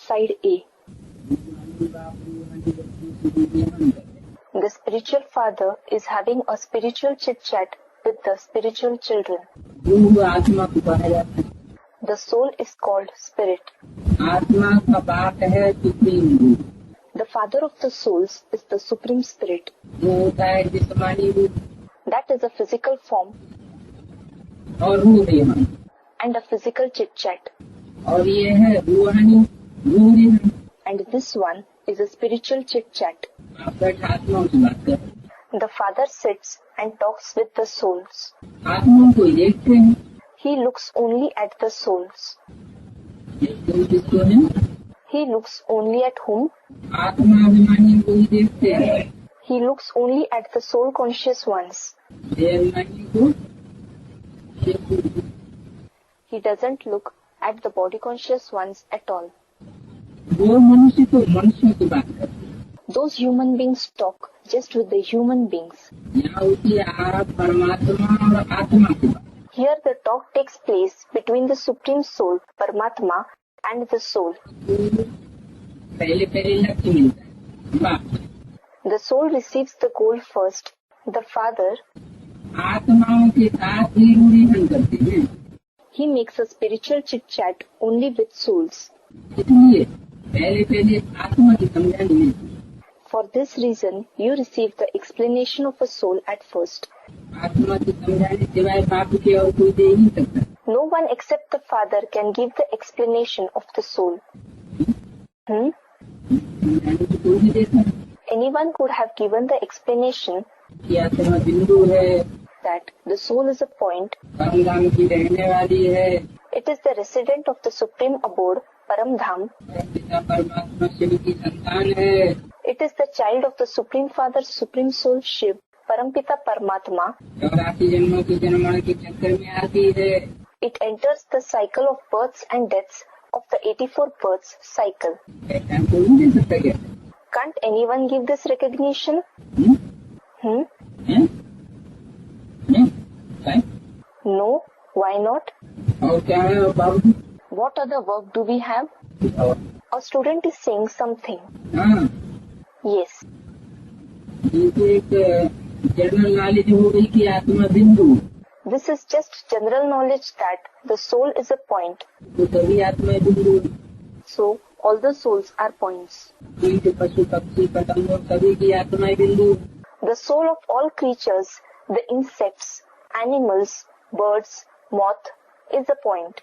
side A. The spiritual father is having a spiritual chit-chat with the spiritual children. The soul is called spirit. The father of the souls is the Supreme Spirit. That is a physical form and a physical chit-chat. And this one is a spiritual chit-chat. The father sits and talks with the souls. He looks only at the souls. He looks only at whom? He looks only at the soul conscious ones. He doesn't look at the body conscious ones at all. Those human beings talk just with the human beings. Here the talk takes place between the Supreme Soul, Paramatma, and the soul. The soul receives the goal first. The father, he makes a spiritual chit-chat only with souls. For this reason, you receive the explanation of a soul at first. No one except the Father can give the explanation of the soul. Anyone could have given the explanation that the soul is a point. It is the resident of the Supreme Abode, Paramdham. It is the child of the Supreme Father, Supreme Soul, Shiva, Parampita Paramatma. It enters the cycle of births and deaths of the 84 births cycle. Can't anyone give this recognition? No, why not? What other work do we have? A student is saying something. Yes. This is just general knowledge that the soul is a point. So, all the souls are points. The soul of all creatures, the insects, animals, birds, moth, is a point.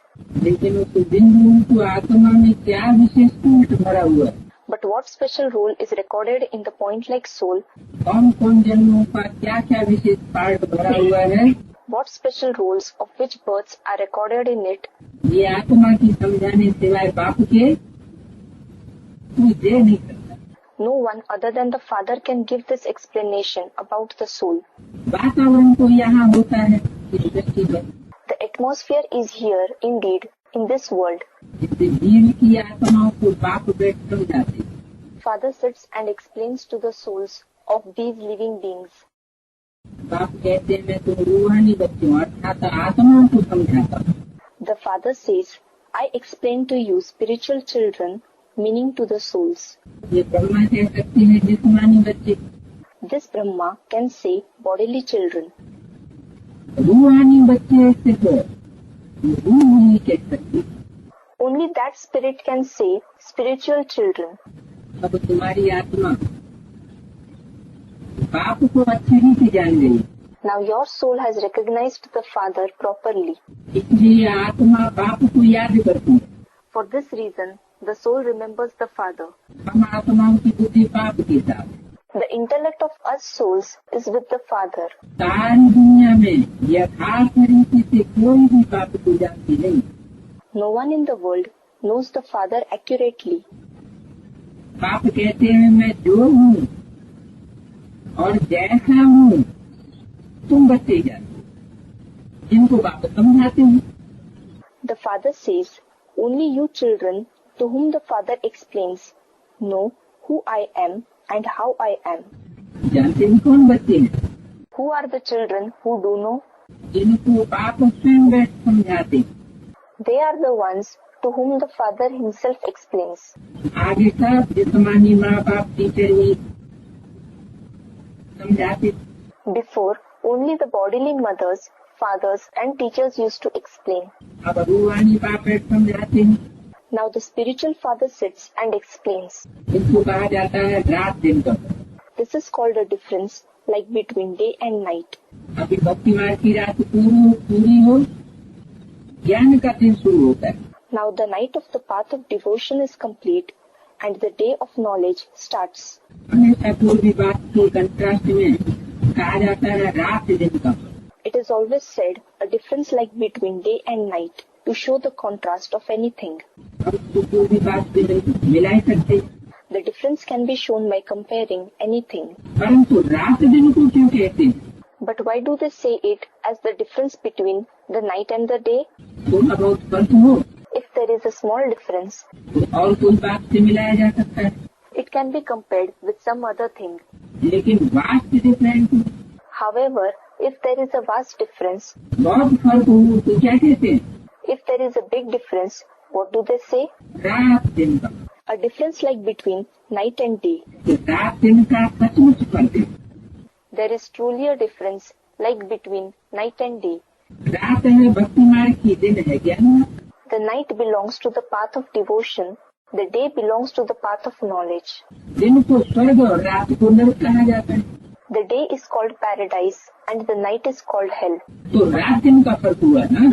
But what special role is recorded in the point-like soul? What special roles of which births are recorded in it? No one other than the Father can give this explanation about the soul. The atmosphere is here, indeed, in this world. Father sits and explains to the souls of these living beings. The Father says, I explain to you spiritual children, meaning to the souls. This Brahma can say bodily children. Only that spirit can say spiritual children. Now your soul has recognized the Father properly. For this reason, the soul remembers the Father. The intellect of us souls is with the Father. No one in the world knows the Father accurately. The Father says, only you children to whom the Father explains know who I am and how I am. Who are the children who do know? They are the ones to whom the Father himself explains. आगे सब जिस्मानी माँ बाप teacher ही समझाते। Before, only the bodily mothers, fathers and teachers used to explain. अब रूहानी बाप समझाते हैं। Now the spiritual father sits and explains. इसको कहा जाता है रात दिन का। This is called a difference like between day and night. अभी भक्ति मार्ग की रात पूरी हो, ज्ञान का दिन शुरू होता है। Now the night of the path of devotion is complete and the day of knowledge starts. हमेशा कोई भी बात के कंट्रास्ट में कहा जाता है रात दिन का। It is always said a difference like between day and night to show the contrast of anything. अब तो कोई भी बात से मिला ही सकते। The difference can be shown by comparing anything. परंतु रात दिन को क्यों कहते हैं? But why do they say it as the difference between the night and the day? थोड़ा बहुत फर्क हो If there is a small difference, तो और कोई बात से मिलाया जा सकता है, it can be compared with some other thing. लेकिन vast difference However, if there is a vast difference, बहुत फर्क हो तो क्या कहते हैं? if there is a big difference, what do they say? रात दिन का। A difference like between night and day. तो रात दिन का सचमुच फर्क है। There is truly a difference like between night and day. रात है भक्ति मार्ग की, दिन है ज्ञान मार्ग। The night belongs to the path of devotion. The day belongs to the path of knowledge. दिन को स्वर्ग और रात को नरक कहा जाता है। The day is called paradise and the night is called hell. तो रात दिन का फर्क हुआ ना।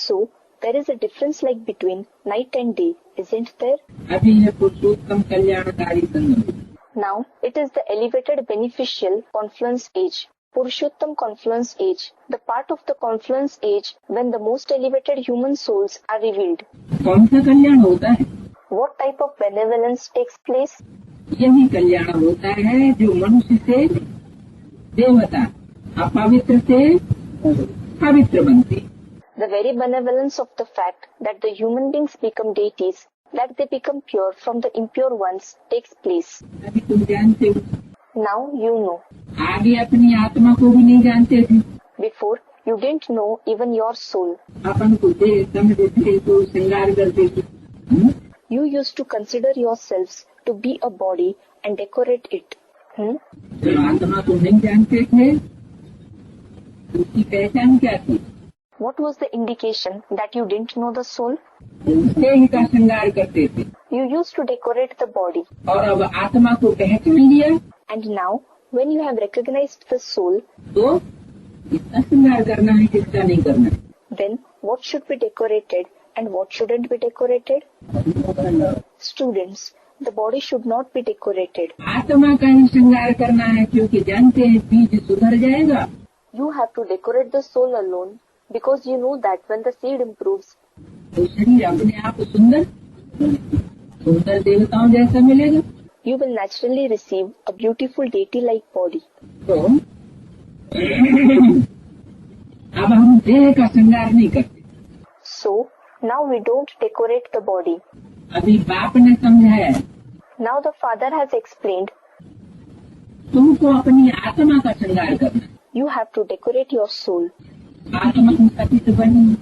So, there is a difference like between night and day, isn't there? अभी है पुरुषोत्तम कल्याणकारी संगम। Now, it is the elevated beneficial confluence age. Purushottam confluence age, the part of the confluence age when the most elevated human souls are revealed. कौन सा कल्याण होता है? What type of benevolence takes place? यही कल्याण होता है जो मनुष्य से देवता, अपवित्र से पवित्र बनते। The very benevolence of the fact that the human beings become deities, that they become pure from the impure ones takes place. अभी तुम जानते हो, Now you know. आगे अपनी आत्मा को भी नहीं जानते थे। Before, you didn't know even your soul. अपन को देह समझते थे तो श्रृंगार करते थे। You used to consider yourselves to be a body and decorate it. जब आत्मा को नहीं जानते थे, उसकी पहचान क्या थी? What was the indication that you didn't know the soul? देह का श्रृंगार करते थे। You used to decorate the body. और अब आत्मा को पहचान लिया And now, when you have recognized the soul, तो किसका श्रृंगार करना है, किसका नहीं करना है? then what should be decorated and what shouldn't be decorated? Students, the body should not be decorated. आत्मा का ही श्रृंगार करना है, क्योंकि जानते हैं बीज सुधर जाएगा। You have to decorate the soul alone because you know that when the seed improves, तो शरीर अपने आप सुंदर सुंदर देवताओं जैसा मिलेगा। you will naturally receive a beautiful deity-like body. तो अब हम देह का श्रृंगार नहीं करते। So, now we don't decorate the body. अभी बाप ने समझाया है, Now the Father has explained, तुमको अपनी आत्मा का श्रृंगार करना है। you have to decorate your soul. आत्मा पतित बनी।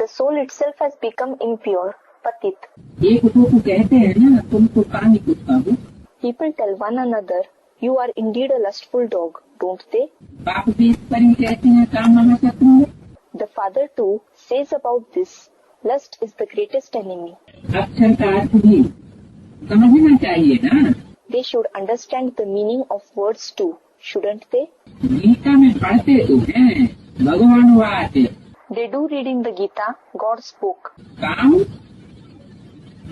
The soul itself has become impure, patit. एक दूसरे को कहते हैं ना, तुमको पानी कुत्ता हो। People tell one another, you are indeed a lustful dog, don't they? बाप भी इस पर ही कहते हैं काम महा शत्रु है। The Father too says about this, lust is the greatest enemy. अक्षर का अर्थ भी समझना चाहिए ना। They should understand the meaning of words too, shouldn't they? Gita में पढ़ते तो हैं, भगवान watch. They do read in the Gita, God's book. काम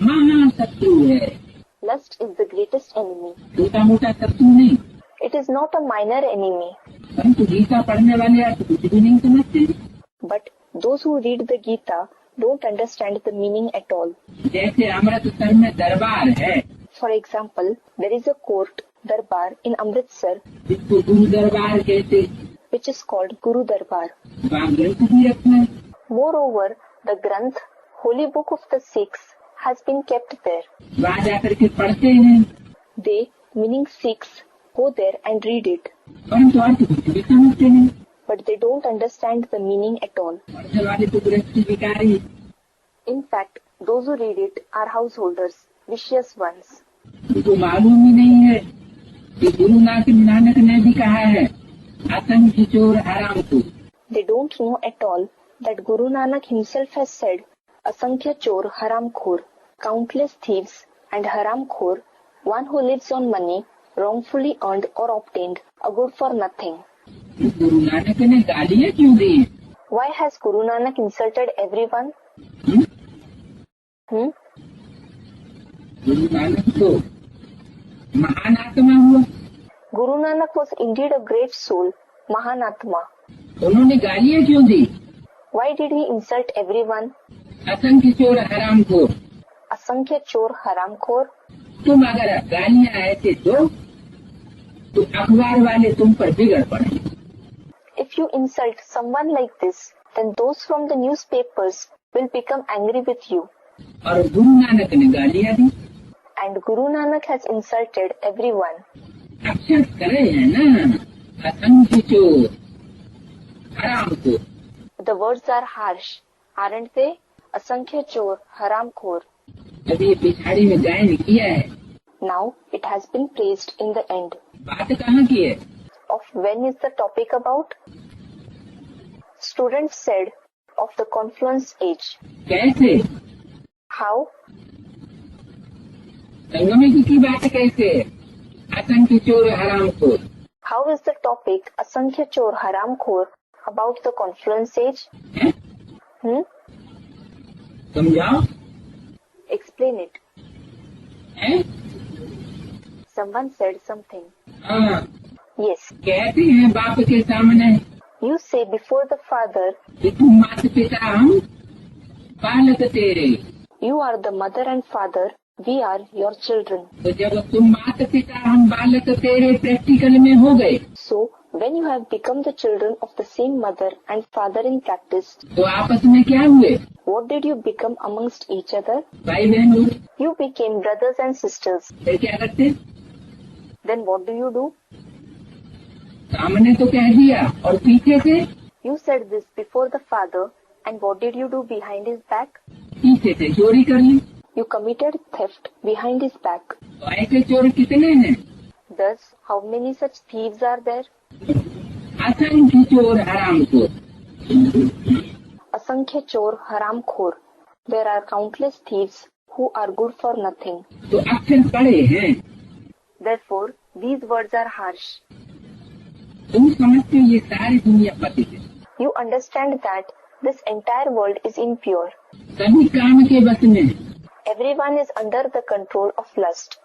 महाशत्रु है। Lust is the greatest enemy. छोटा मोटा शत्रु नहीं। It is not a minor enemy. परंतु गीता पढ़ने वाले अर्थ कुछ भी नहीं समझते। But those who read the Gita don't understand the meaning at all. जैसे अमृतसर में दरबार है, For example, there is a court, Darbar, in Amritsar, जिसको गुरु दरबार कहते, which is called Guru Darbar. वहाँ ग्रंथ भी रखना है। Moreover, the Granth, holy book of the Sikhs, has been kept there. वहाँ जाकर के पढ़ते हैं, They, meaning Sikhs, go there and read it. परंतु अर्थ कुछ भी समझते नहीं। But they don't understand the meaning at all. पढ़ने वाले तो गृहस्थी विकारी। In fact, those who read it are householders, vicious ones. उनको मालूम ही नहीं है कि गुरु नानक ने भी कहा है असंख्य चोर हराम को। They don't know at all that Guru Nanak himself has said, Asankhya Chor Haramkhor, countless thieves and Haramkhor, one who lives on money, wrongfully earned or obtained, a good for nothing. Guru Nanak ने गालियाँ क्यों दी? Why has Guru Nanak insulted everyone? Guru Nanak तो महान आत्मा हुआ। Guru Nanak was indeed a great soul, Mahanatma. उन्होंने गालियाँ क्यों दी? Why did he insult everyone? असंख्य चोर हराम को। Asankhya Chor Haramkhor. तुम अगर गालियाँ ऐसे दो तो अखबार वाले तुम पर बिगड़ पड़े। If you insult someone like this, then those from the newspapers will become angry with you. और गुरु नानक ने गालियाँ दी। And Guru Nanak has insulted everyone. अक्षर करे है ना असंख्य चोर हराम को। The words are harsh, aren't they? Asankhya Chor Haramkhor. अभी ये पिछाड़ी में गायन किया है। Now it has been praised in the end. बात कहाँ की है? Of when is the topic about? Students said of the confluence age. कैसे? How? संगम की बात कैसे? असंख्य चोर हराम को। How is the topic Asankhya Chor Haramkhor about the confluence age? समझाओ। Explain it. है? Someone said something. हाँ, Yes. कहते हैं बाप के सामने You say before the father, कि तुम माता पिता हम बालक तेरे। you are the mother and father, we are your children. तो जब तुम माता पिता हम बालक तेरे प्रैक्टिकल में हो गए So, when you have become the children of the same mother and father in practice, तो आपस में क्या हुए? what did you become amongst each other? भाई बहन हुए। You became brothers and sisters. फिर क्या करते? Then what do you do? सामने तो कह दिया और पीछे से? You said this before the father, and what did you do behind his back? पीछे से चोरी कर ली। You committed theft behind his back. तो ऐसे चोर कितने हैं? Thus, how many such thieves are there? असंख्य चोर हराम को। Asankhya Chor Haramkhor. There are countless thieves who are good for nothing. तो अक्षर पढ़े हैं। Therefore, these words are harsh. तुम समझते हो ये सारी दुनिया पतित है। You understand that this entire world is impure. सभी काम के बस में है। Everyone is under the control of lust.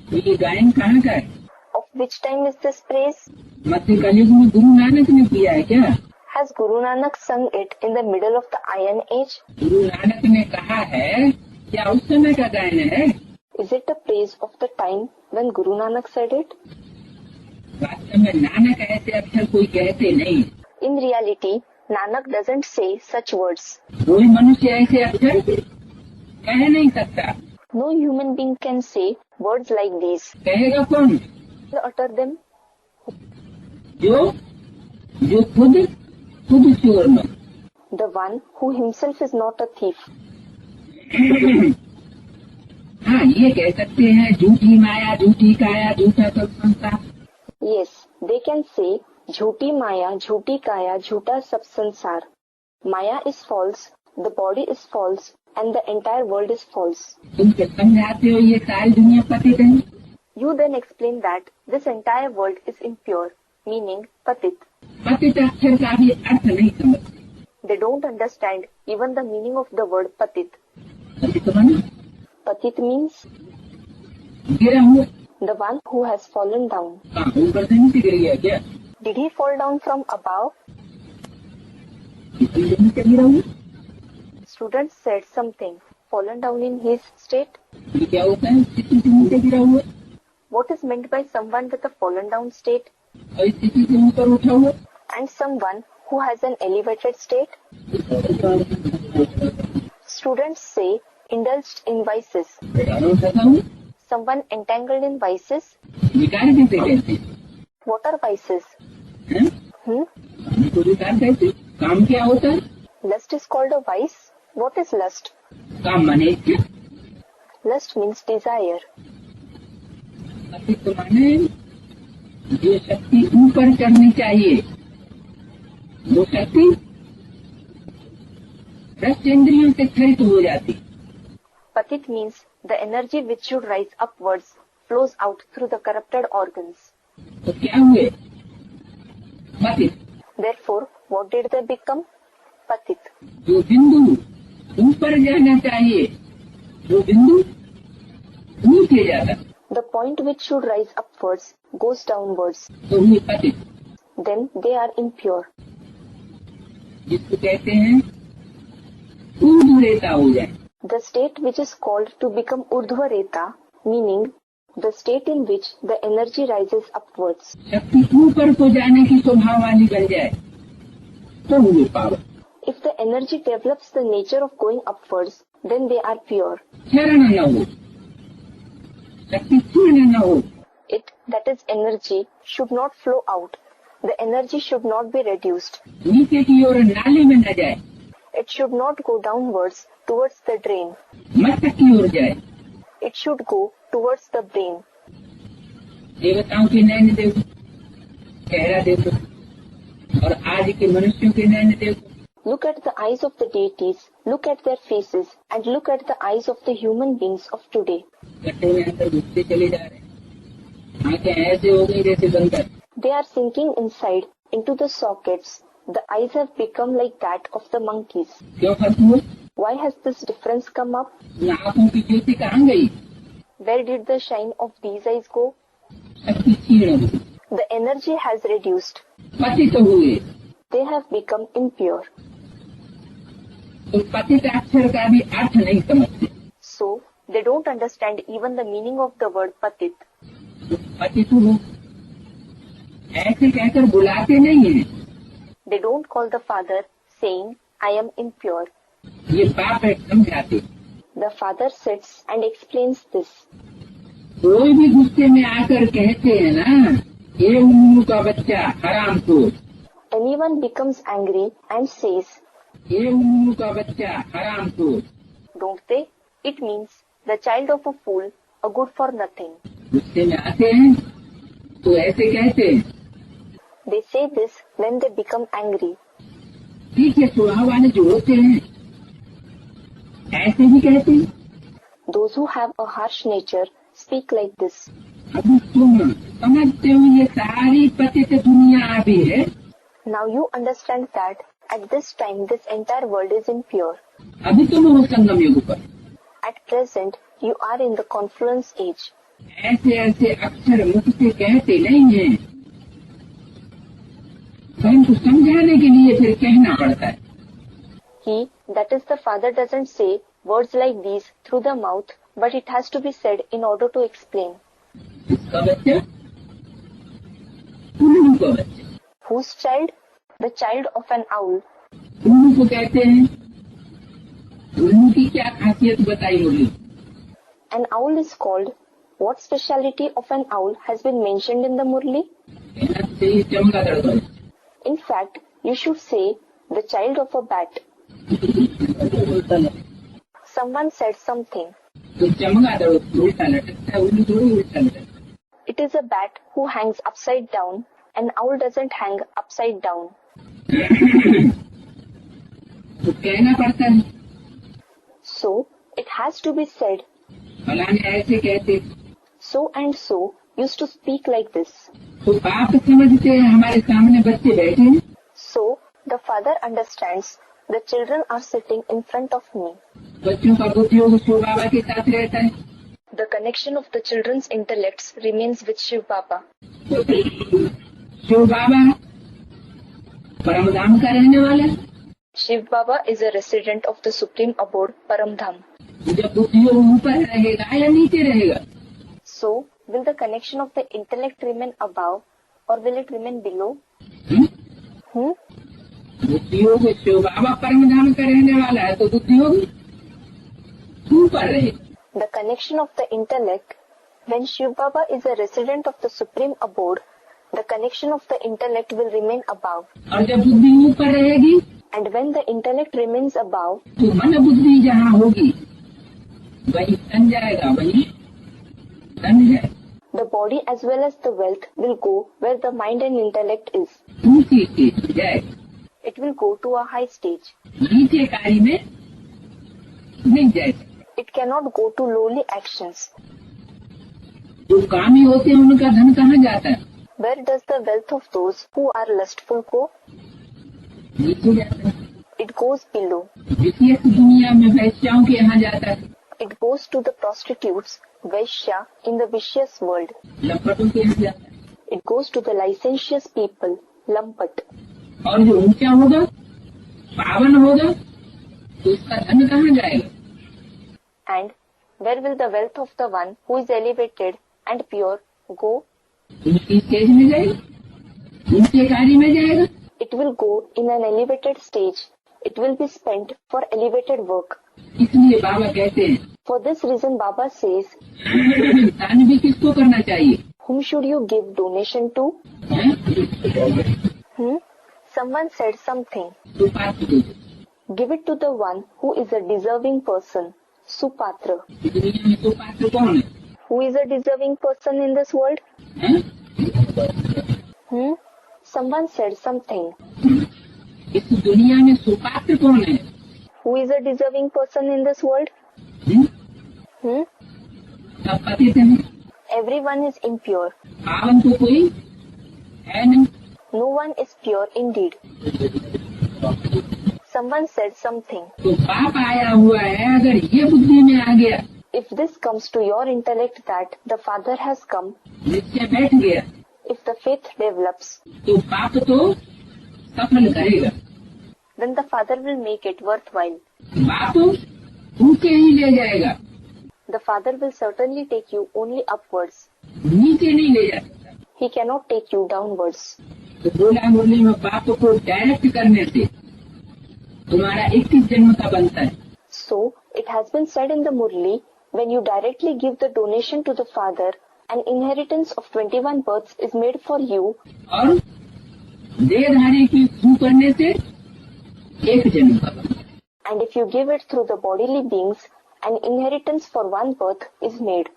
तो ये गायन कहाँ का है? Of which time is this praise? मध्य कलयुग में गुरु नानक ने किया है क्या? Has Guru Nanak sung it in the middle of the Iron Age? Guru Nanak ने कहा है क्या उस समय का गायन है? Is it the praise of the time when Guru Nanak said it? वास्तव में नानक ऐसे अक्षर कोई कहते नहीं। In reality, Nanak doesn't say such words. कोई मनुष्य ऐसे अक्षर कह नहीं सकता। No human being can say words like these. कहेगा कौन? Will utter them जो खुद चोर न। the one who himself is not a thief. हाँ, ये कह सकते हैं झूठी माया, झूठी काया, झूठा सब संसार। Yes, they can say झूठी माया, झूठी काया, झूठा सब संसार. Maya is false, the body is false, and the entire world is false. तुम समझाते हो ये सारी दुनिया पतित है। You then explain that this entire world is impure, meaning patit. पतित अक्षर का भी अर्थ नहीं समझते। They don't understand even the meaning of the word patit. पतित माने Patit means गिरा हुआ। the one who has fallen down. हाँ, ऊपर से नीचे गिर गया क्या? Did he fall down from above? इसलिए नीचे गिरा हुआ। Student said something. Fallen down in his state? ये क्या होता है? स्थिति से नीचे गिरा हुआ What is meant by someone with a fallen down state? और स्थिति से ऊपर उठा हुआ। And someone who has an elevated state? Students say indulged in vices. Someone entangled in vices? विकार किसे कहते हैं? What are vices? हैं? तो विकार कहते हैं। काम क्या होता है? Lust is called a vice. What is lust? काम माने इच्छा, Lust means desire. पतित माने जो शक्ति ऊपर चढ़नी चाहिए, वो शक्ति 10 इंद्रियों से क्षरित हो जाती। Patit means the energy which should rise upwards flows out through the corrupted organs. तो क्या हुए? पतित। Therefore, what did they become? Patit. जो बिंदु ऊपर जाना चाहिए, वो बिंदु नीचे जाता, The point which should rise upwards goes downwards. तो ये पतित। Then they are impure. जिसको कहते हैं ऊर्ध्वरेता हो जाए। The state which is called to become urdhvareta, meaning the state in which the energy rises upwards. शक्ति ऊपर को जाने की स्वभाव वाली बन जाए, तो हुए power. If the energy develops the nature of going upwards, then they are pure. क्षरण न हो, शक्ति क्षीण न हो, It, that is energy, should not flow out. The energy should not be reduced. नीचे की ओर नाले में न जाए, It should not go downwards towards the drain. मस्तक की ओर जाए। It should go towards the brain. देवताओं के नैन देखो, चेहरा देखो, और आज के मनुष्यों के नैन देखो। Look at the eyes of the deities, look at their faces, and look at the eyes of the human beings of today. गड्ढे में अंदर घुसते चले जा रहे हैं, आंखें ऐसे हो गई जैसे बंदर। They are sinking inside into the sockets. The eyes have become like that of the monkeys. क्यों फर्क हुआ? Why has this difference come up? आंखों की ज्योति कहाँ गई? Where did the shine of these eyes go? शक्ति क्षीण हो गई, The energy has reduced. पतित हुए। They have become impure. तो पतित अक्षर का भी अर्थ नहीं समझते। So, they don't understand even the meaning of the word patit. तो पतित हो ऐसे कहकर बुलाते नहीं है। They don't call the father saying, I am impure. ये बाप है समझाते। The father sits and explains this. कोई भी गुस्से में आकर कहते हैं ना, ये उल्लू का बच्चा हराम को, Anyone becomes angry and says, ये उल्लू का बच्चा हराम को, don't they? It means the child of a fool, a good for nothing. गुस्से में आते हैं तो ऐसे कहते हैं। They say this when they become angry. ठीक है, स्वभाव वाले जो होते हैं ऐसे भी कहते हैं। Those who have a harsh nature speak like this. अभी तुम समझते हो ये सारी पतित दुनिया अभी है। Now you understand that at this time this entire world is impure. अभी तुम हो संगम युग पर। At present you are in the confluence age. ऐसे ऐसे अक्षर मुख से कहते नहीं है, स्वयं को समझाने के लिए फिर कहना पड़ता है। He, that is the father, doesn't say words like these through the mouth, but it has to be said in order to explain. इसका बच्चा उल्लू का बच्चा। Whose child? The child of an owl. उल्लू को कहते हैं। उल्लू की क्या खासियत बताई होगी? An owl is called. What speciality of an owl has been mentioned in the Murli? चमगादड़। In fact, you should say the child of a bat. Someone said something. तो चमगादड़ उल्टा लटकता है, उल्लू थोड़ी उल्टा लटकता। It is a bat who hangs upside down. An owl doesn't hang upside down. तो कहना पड़ता है। So, it has to be said. फलाने ऐसे कहते। So and so used to speak like this. तो बाप समझते हैं हमारे सामने बच्चे बैठे हैं। So, the father understands the children are sitting in front of me. बच्चों का बुद्धियोग शिव बाबा के साथ रहता है। The connection of the children's intellects remains with Shiv Baba. Shiv बाबा परमधाम का रहने वाला। Shiv Baba is a resident of the Supreme Abode, Paramdham. जब बुद्धियोग ऊपर रहेगा या नीचे रहेगा? So, will the connection of the intellect remain above or will it remain below? बुद्धियोग Shiv बाबा परमधाम का रहने वाला है, तो बुद्धियोग ऊपर रहेगा। The connection of the intellect, when Shiv Baba is a resident of the Supreme Abode, the connection of the intellect will remain above. और जब बुद्धि ऊपर रहेगी, And when the intellect remains above, तो मन बुद्धि जहाँ होगी वही तन जाएगा, वही तन जाएगा। the body as well as the wealth will go where the mind and intellect is. ऊंची स्टेज जाएगा, It will go to a high stage. नीचे कार्य में नहीं जाएगा। It cannot go to lowly actions. जो कामी होते हैं उनका धन कहाँ जाता है? Where does the wealth of those who are lustful go? नीचे जाता है। It goes below. विशेष दुनिया में वैश्याओं के यहाँ जाता है, It goes to the prostitutes, Vaishya, in the vicious world. लपटों के यहाँ जाता है। It goes to the licentious people, Lampat. और जो ऊंचा होगा, पावन होगा, तो उसका धन कहाँ जाएगा? And where will the wealth of the one who is elevated and pure go? ऊंची स्टेज में जाएगा, ऊंचे कार्य में जाएगा। It will go in an elevated stage. It will be spent for elevated work. इसलिए बाबा कहते हैं For this reason, Baba says, दान भी किसको करना चाहिए? whom should you give donation to? हैं? Someone said something. तो पात्र को दो। Give it to the one who is a deserving person, Supatra. दुनिया में तो पात्र कौन है? Who is a deserving person in this world? हैं? Someone said something. इस दुनिया में सुपात्र कौन है? Who is a deserving person in this world? हैं? सब पतित हैं। Everyone is impure. पावन तो कोई है नहीं। No one is pure indeed. Someone said something. तो पाप आया हुआ है, अगर ये बुद्धि में आ गया, If this comes to your intellect that the Father has come, निश्चय बैठ गया, if the faith develops, तो पाप तो सफल करेगा। then the Father will make it worthwhile. बाप ऊंचे ही ले जाएगा, The Father will certainly take you only upwards. नीचे नहीं ले जा सकता। He cannot take you downwards. तो बोला मुरली में पाप को डायरेक्ट करने से तुम्हारा 21 जन्म का बनता है। So, it has been said in the Murli, when you directly give the donation to the Father, an inheritance of 21 births is made for you, और देहधारी की थ्रू करने से एक जन्म का बनता है। and if you give it through the bodily beings, an inheritance for one birth is made.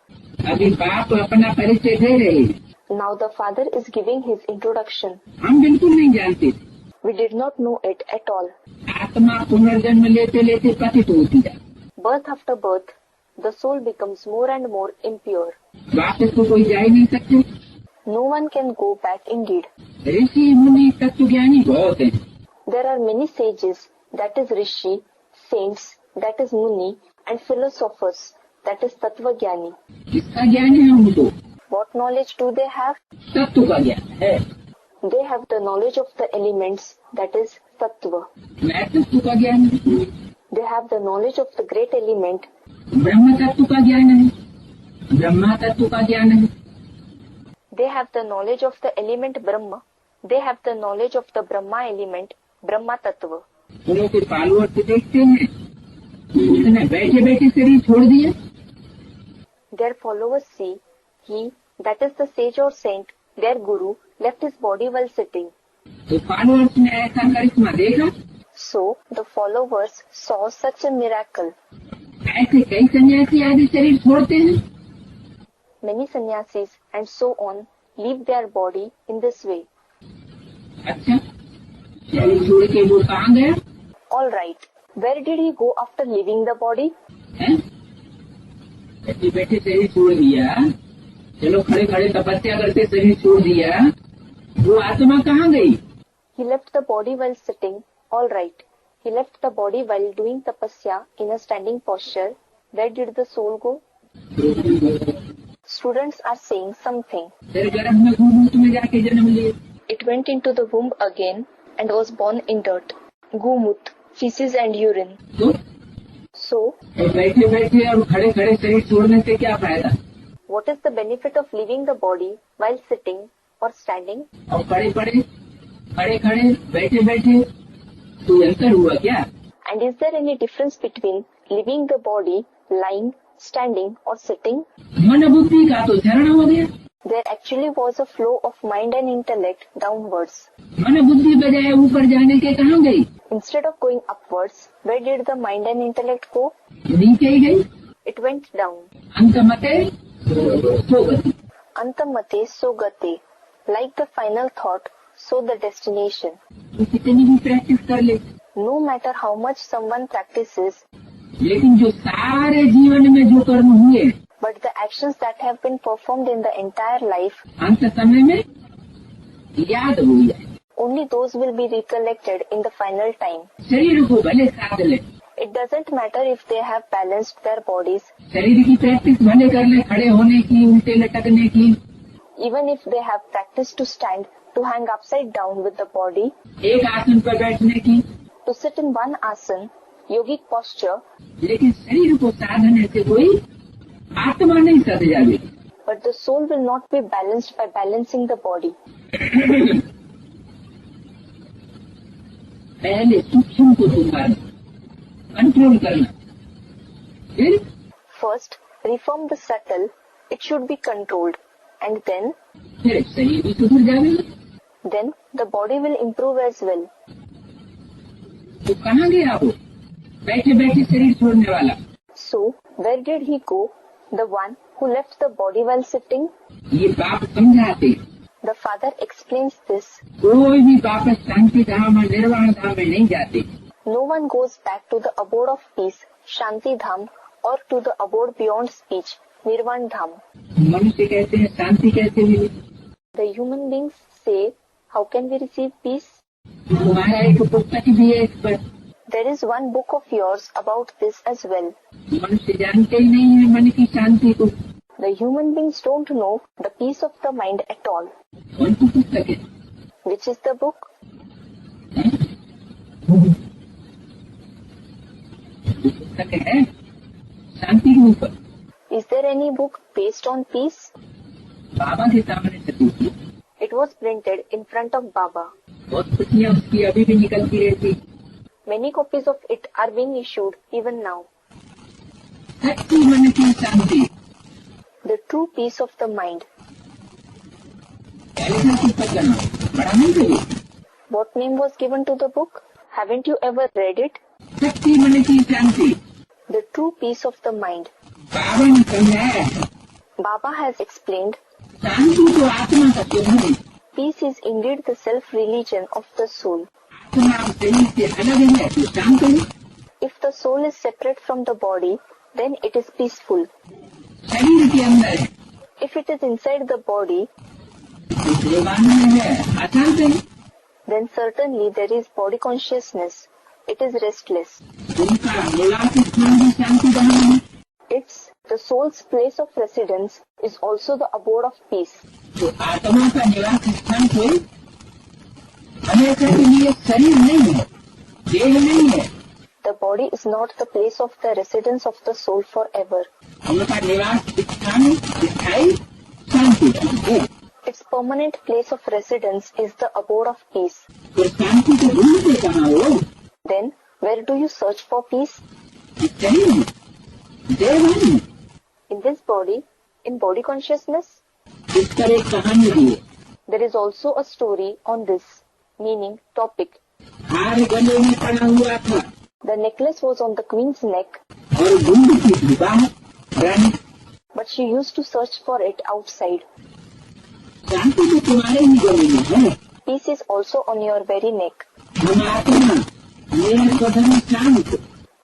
अभी बाप अपना परिचय दे रहे हैं, Now the Father is giving his introduction. हम बिल्कुल नहीं जानते थे। We did not know it at all. आत्मा पुनर्जन्म लेते लेते पतित होती है, Birth after birth, the soul becomes more and more impure. वापस तो कोई जा ही नहीं सकते। No one can go back indeed. ऋषि मुनि तत्वज्ञानी बहुत हैं, There are many sages, that is Rishi, saints, that is Muni, and philosophers, that is Tattvajnani. किसका ज्ञान है उनको? What knowledge do they have? तत्व का ज्ञान है। They have the knowledge of the elements, that is Tattva. मैं तत्व का ज्ञान है, They have the knowledge of the great element. ब्रह्म तत्व का ज्ञान है, ब्रह्मा तत्व का ज्ञान है। They have the knowledge of the element Brahma. They have the knowledge of the Brahma element, Brahma Tattva. उन्हों के फॉलोअर से देखते हैं, उसने बैठे बैठे शरीर छोड़ दिया। Their followers see, he, that is the sage or saint, their guru, left his body while sitting. तो फॉलोअर्स ने ऐसा करिश्मा देखा। So the followers saw such a miracle. ऐसे कई सन्यासी आदि शरीर छोड़ते हैं। Many sannyasis and so on leave their body in this way. अच्छा, शरीर छोड़ के वो कहाँ गया? All right. Where did he go after leaving the body? हैं? बैठे बैठे शरीर छोड़ दिया, चलो खड़े खड़े तपस्या करते शरीर छोड़ दिया, वो आत्मा कहाँ गई? He left the body while sitting. All right. He left the body while doing tapasya in a standing posture. Where did the soul go? Students are saying something. फिर गर्भ में गूमूत में जाके जन्म लिए। It went into the womb again and was born in dirt. Gumut, feces and urine. So, बैठे बैठे और खड़े खड़े शरीर छोड़ने से क्या फायदा? what is the benefit of leaving the body while sitting or standing? और खड़े खड़े बैठे बैठे तो अंतर हुआ क्या? And is there any difference between leaving the body, lying, standing or sitting? मन बुद्धि का तो चरण हो गया। There actually was a flow of mind and intellect downwards. मन बुद्धि बजाय ऊपर जाने के कहाँ गई? Instead of going upwards, where did the mind and intellect go? नीचे ही गई. It went down. अंतमते सोगति. Antamate so gate. Like the final thought, so the destination. तो कितनी भी प्रैक्टिस कर ले, No matter how much someone practices, लेकिन जो सारे जीवन में जो कर्म हुए, but the actions that have been performed in the entire life, अंत समय में याद हो जाए. only those will be recollected in the final time. शरीर को भले साध ले, It doesn't matter if they have balanced their bodies, शरीर की प्रैक्टिस भले कर ले, खड़े होने की, उल्टे लटकने की, even if they have practiced to stand, to hang upside down with the body, एक आसन पर बैठने की, to sit in one asana, yogic posture, लेकिन शरीर को साधने से कोई आत्मा नहीं सध जाएगी. but the soul will not be balanced by balancing the body. पहले सूक्ष्म को सुधारना, कंट्रोल करना, फिर First, reform the subtle, it should be controlled, and then शरीर भी सुधर जाएगा. the body will improve as well. तो कहाँ गया वो बैठे बैठे शरीर छोड़ने वाला? So, where did he go? The one who left the body while sitting? ये बाप समझाते. The father explains this. कोई भी वापस शांति धाम और निर्वाण धाम में नहीं जाते. No one goes back to the abode of peace, Shanti Dham, or to the abode beyond speech, Nirvan Dham. मनुष्य कहते हैं शांति कैसे मिली? The human beings say, how can we receive peace? तुम्हारा एक पुस्तक भी है इस पर. There is one book of yours about this as well. मनुष्य जानते ही नहीं है मन की शांति को. The human beings don't know the peace of the mind at all. कौन सी पुस्तक है? Which is the book? पुस्तक है शांति के ऊपर. Is there any book based on peace? बाबा के सामने से पूछी. It was printed in front of Baba. बहुत प्रतियां उसकी अभी भी निकलती रहती. Many copies of it are being issued even now. सच्ची मन की शांति. The true peace of the mind. ऐसा पुस्तक करना बड़ा नहीं चाहिए. What name was given to the book? Haven't you ever read it? सच्ची मन की शांति. The true peace of the mind. बाबा ने समझाया. Baba has explained, शांति तो आत्मा का चिन्ह है. peace is indeed the self-religion of the soul. आत्मा शरीर से अलग है तो शांत है. If the soul is separate from the body, then it is peaceful. शरीर के अंदर है, If it is inside the body, दूसरे बांधने में है, अशांत है. then certainly there is body consciousness. It is restless. उनका निवास स्थान भी शांति धाम है. The soul's place of residence is also the abode of peace. तो आत्मा का निवास स्थान कोई हमेशा के लिए शरीर नहीं है, देह नहीं है. The body is not the place of the residence of the soul forever. उनका निवास स्थान स्थायी शांति है. Its permanent place of residence is the abode of peace. तो शांति को ढूंढते कहाँ हो? Then, where do you search for peace? शरीर में, देह में. In this body, in body consciousness? इस पर एक कहानी भी है. There is also a story on this, meaning topic. हार गले में पड़ा हुआ था The necklace was on the queen's neck, और ढूंढ की बाहर रानी. but she used to search for it outside. शांति तो तुम्हारे ही गले में है. Peace is also on your very neck. हम आत्मा मेरा स्वधर्म शांत.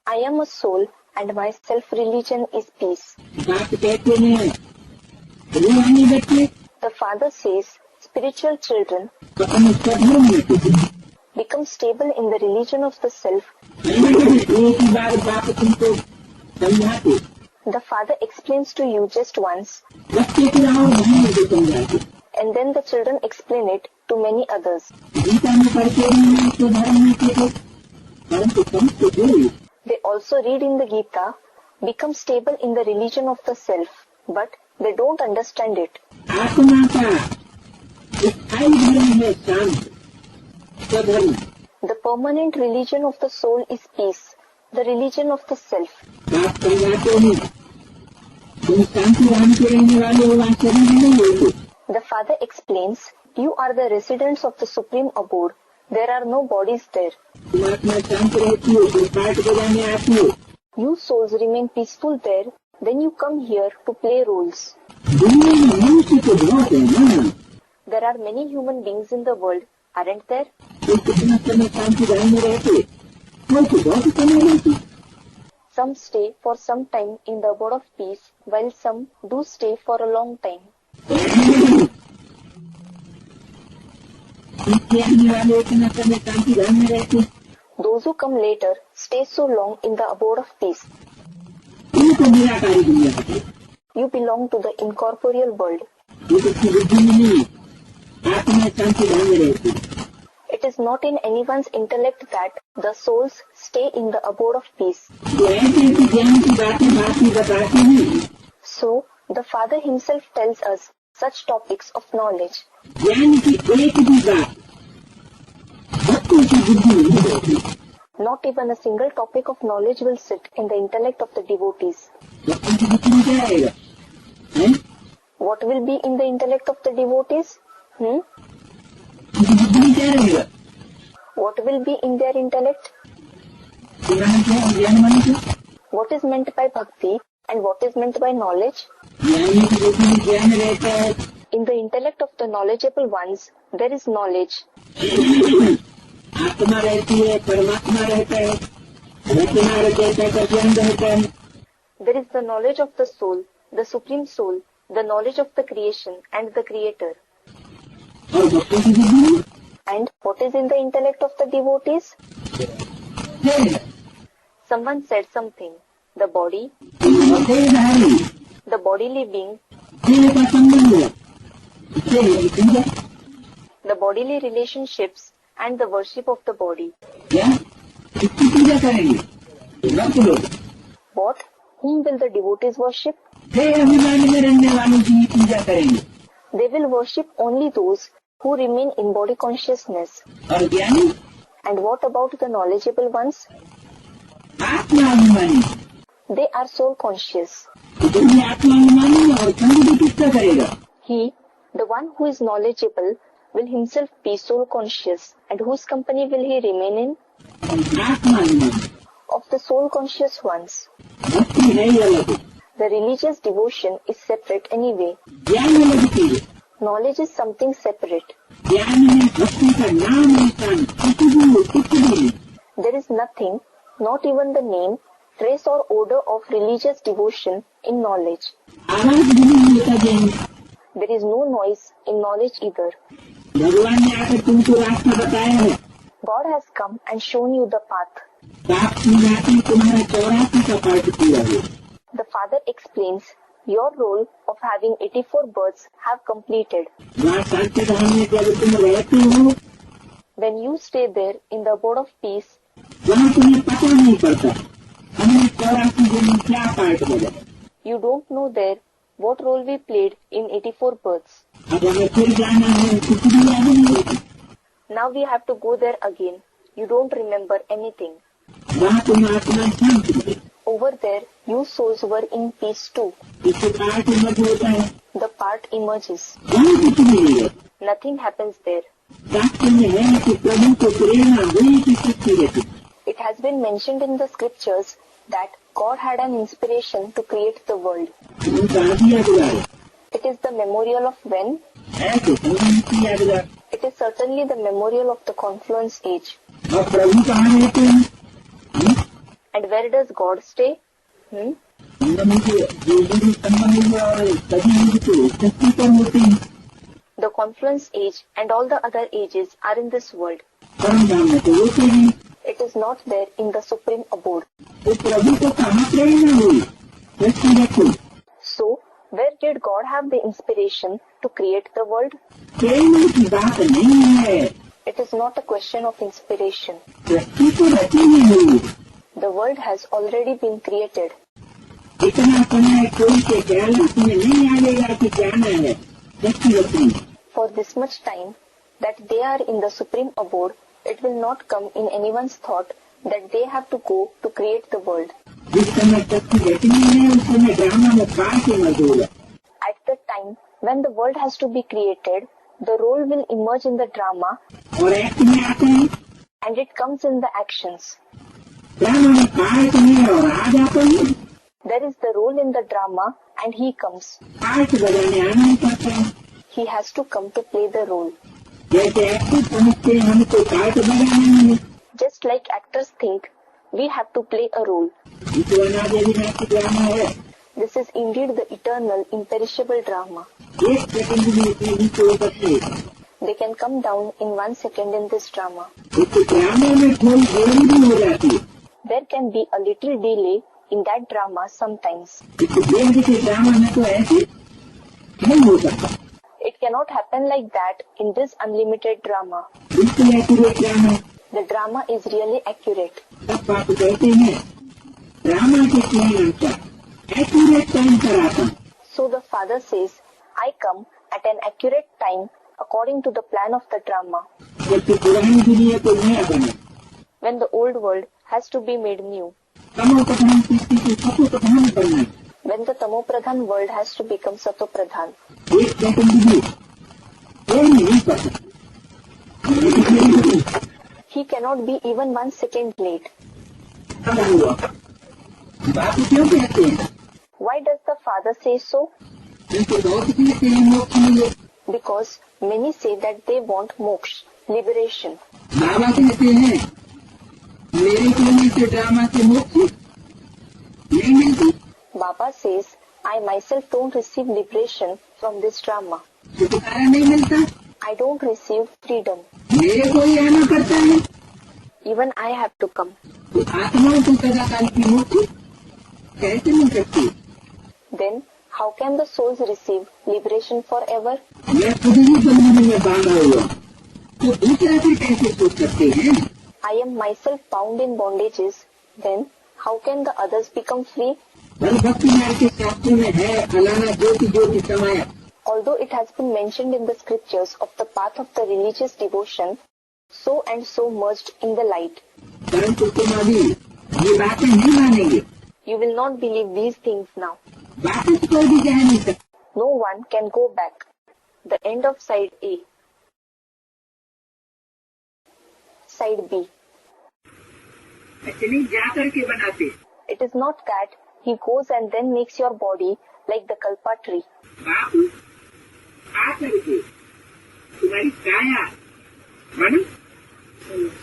I am a soul and my self-religion is peace. बात कहते हैं रूहानी बच्चे The father says, spiritual children तो हम स्वधर्म में टिके. become stable in the religion of the self. एक ही बार बात तुमको समझाते. The father explains to you just once, बच्चे को और भाई को समझाते. and then the children explain it to many others. Gita में पढ़ते हैं स्वधर्म में टिके, परंतु समझते हुए They also read in the Gita, become stable in the religion of the self, but they don't understand it. आत्मा का स्थायी धर्म है शांत स्वधर्म. The permanent religion of the soul is peace, the religion of the self. बात समझाते हैं तुम शांति धाम के रहने वाले हो, वहाँ शरीर नहीं हो. The father explains, you are the residents of the Supreme Abode. There are no bodies there. You souls remain peaceful there, then you come here to play roles. There are many human beings in the world, aren't there? Some stay for some time in the abode of peace, while some do stay for a long time. Those who come later stay so long in the abode of peace. You belong to the incorporeal world. It is not in anyone's intellect that the souls stay in the abode of peace. So, the Father himself tells us such topics of knowledge. Not even a single topic of knowledge will sit in the intellect of the devotees. What will be in the intellect of the devotees? What will be in their intellect? What is meant by bhakti and what is meant by knowledge? In the intellect of the knowledgeable ones, there is knowledge. There is the knowledge of the soul, the Supreme Soul, the knowledge of the creation and the Creator. And what is in the intellect of the devotees? Someone said something. The body, the bodily being, the bodily relationships and the worship of the body. What? Whom will the devotees worship? They will worship only those who remain in body consciousness. And what about the knowledgeable ones? They are soul conscious. He, the one who is knowledgeable, will himself be soul conscious. And whose company will he remain in? Of the soul conscious ones. The religious devotion is separate anyway. Knowledge is something separate. There is nothing, not even the name, trace or odor of religious devotion in knowledge. There is no noise in knowledge either. God has come and shown you the path. The Father explains, your role of having 84 births have completed. When you stay there in the abode of peace, you don't know there what role we played in 84 births. Now we have to go there again. You don't remember anything. Over there, you souls were in peace too. The part emerges. Nothing happens there. It has been mentioned in the scriptures that God had an inspiration to create the world. It is the memorial of when? It is certainly the memorial of the confluence age. And where does God stay? The confluence age and all the other ages are in this world. It is not there in the Supreme Abode. So, where did God have the inspiration to create the world? It is not a question of inspiration. The world has already been created. For this much time that they are in the Supreme Abode, it will not come in anyone's thought that they have to go to create the world. At the time when When the world has to be created, the role will emerge in the drama और act में आते हैं। and it comes in the actions. Drama में part में और आ जाते हैं। There is the role in the drama and he comes. Part बजाने आना ही पड़ता है। He has to come to play the role. जैसे एक्टर समझते हैं हमको पार्ट बजाना है। Just like actors think, we have to play a role. इतना अनादि ड्रामा है। This is indeed the eternal, imperishable drama. एक सेकंड में इतनी नीचे उतरते। They can come down in 1 second in this drama. इस ड्रामा में थोड़ी देरी भी हो जाती है। There can be a little delay in that drama sometimes. इस देश के ड्रामा में तो ऐसे नहीं हो सकता। It cannot happen like that in this unlimited drama. बिल्कुल accurate drama. The drama is really accurate. तब बात कहते हैं ड्रामा के टाइम का एक्यूरेट टाइम पर आता। So the father says, I come at an accurate time according to the plan of the drama. जबकि पुरानी दुनिया को नया बने। When the old world has to be made new. तमो प्रधान सृष्टि को सतो प्रधान बनना। When the Tamopradhan world has to become Satopradhan. एक सेकंड भी कोई नहीं कर सकता। He cannot be even 1 second late. अब हुआ बात क्यों कहते हैं? Why does the father say so? क्योंकि बहुत कहते हैं मोक्ष मिले। Because many say that they want moksha, liberation. बाबा कहते हैं मेरे कहने से ड्रामा से मोक्ष नहीं मिलती। Baba says, I myself don't receive liberation from this drama. छुटकारा नहीं मिलता। I don't receive freedom. मेरे को ही आना पड़ता है। Even I have to come. तो आत्माओं को सदाकाल की मोक्ष कैसे मिल सकती? Then, how can the souls receive liberation forever? मैं खुद ही बंधन में बांधा हुआ तो दूसरा फिर कैसे सोच सकते हैं? I am myself bound in bondages. Then, how can the others become free? बल भक्ति मार्ग के शास्त्रों में है फलाना ज्योति ज्योति समाया। Although it has been mentioned in the scriptures of the path of the religious devotion, so and so merged in the light. परंतु तुम अभी ये बातें नहीं मानेंगे। You will not believe these things now. वापस कोई भी जा नहीं सकता। No one can go back. The end of side A. Side B. नहीं जाकर के बनाते। It is not that he goes and then makes your body like the kalpa tree. बाप आकर के तुम्हारी काया मन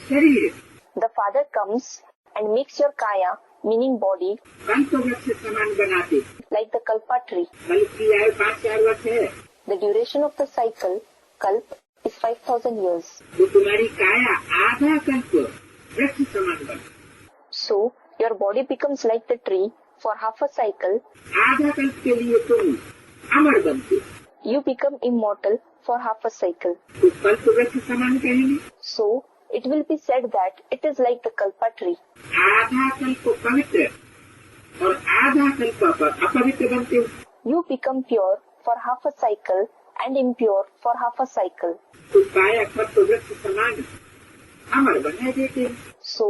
शरीर The father comes and makes your kaya, meaning body, कल्प वृक्ष समान बनाते। like the kalpa tree. कल्प की आयु 5,000 वर्ष है। The duration of the cycle, kalp, is 5,000 years. तो तुम्हारी काया आधा कल्प वृक्ष समान बना। So, your body becomes like the tree for half a cycle. आधा कल्प के लिए तुम अमर बनते। You become immortal for half a cycle. तो कल्प वृक्ष समान कहेंगे। So, it will be said that it is like the kalpa tree. आधा कल्प पवित्र और आधा कल्प अपवित्र बनते हो। You become pure for half a cycle and impure for half a cycle. तो काया कल्प वृक्ष समान अमर बना देते हैं। So,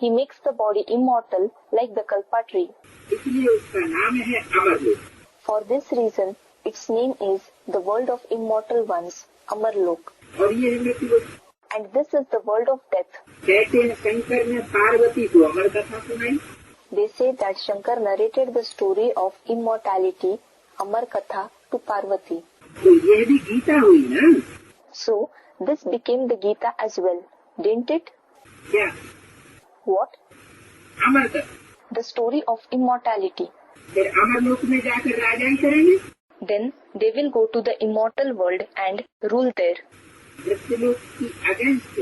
he makes the body immortal like the kalpa tree. इसलिए उसका नाम है अमर लोक। For this reason, its name is the world of immortal ones, Amarlok. और ये है मृत्यु लोक। And this is the world of death. कहते हैं शंकर ने पार्वती को अमर कथा सुनाई। They say that Shankar narrated the story of immortality, Amar Katha, to Parvati. तो यह भी गीता हुई ना? So, this became the Gita as well, didn't it? क्या? What? अमर कथा। The story of immortality. फिर अमर लोक में जाकर राजाई करेंगे। Then, they will go to the immortal world and rule there. मृत्यु लोक की अगेंस्ट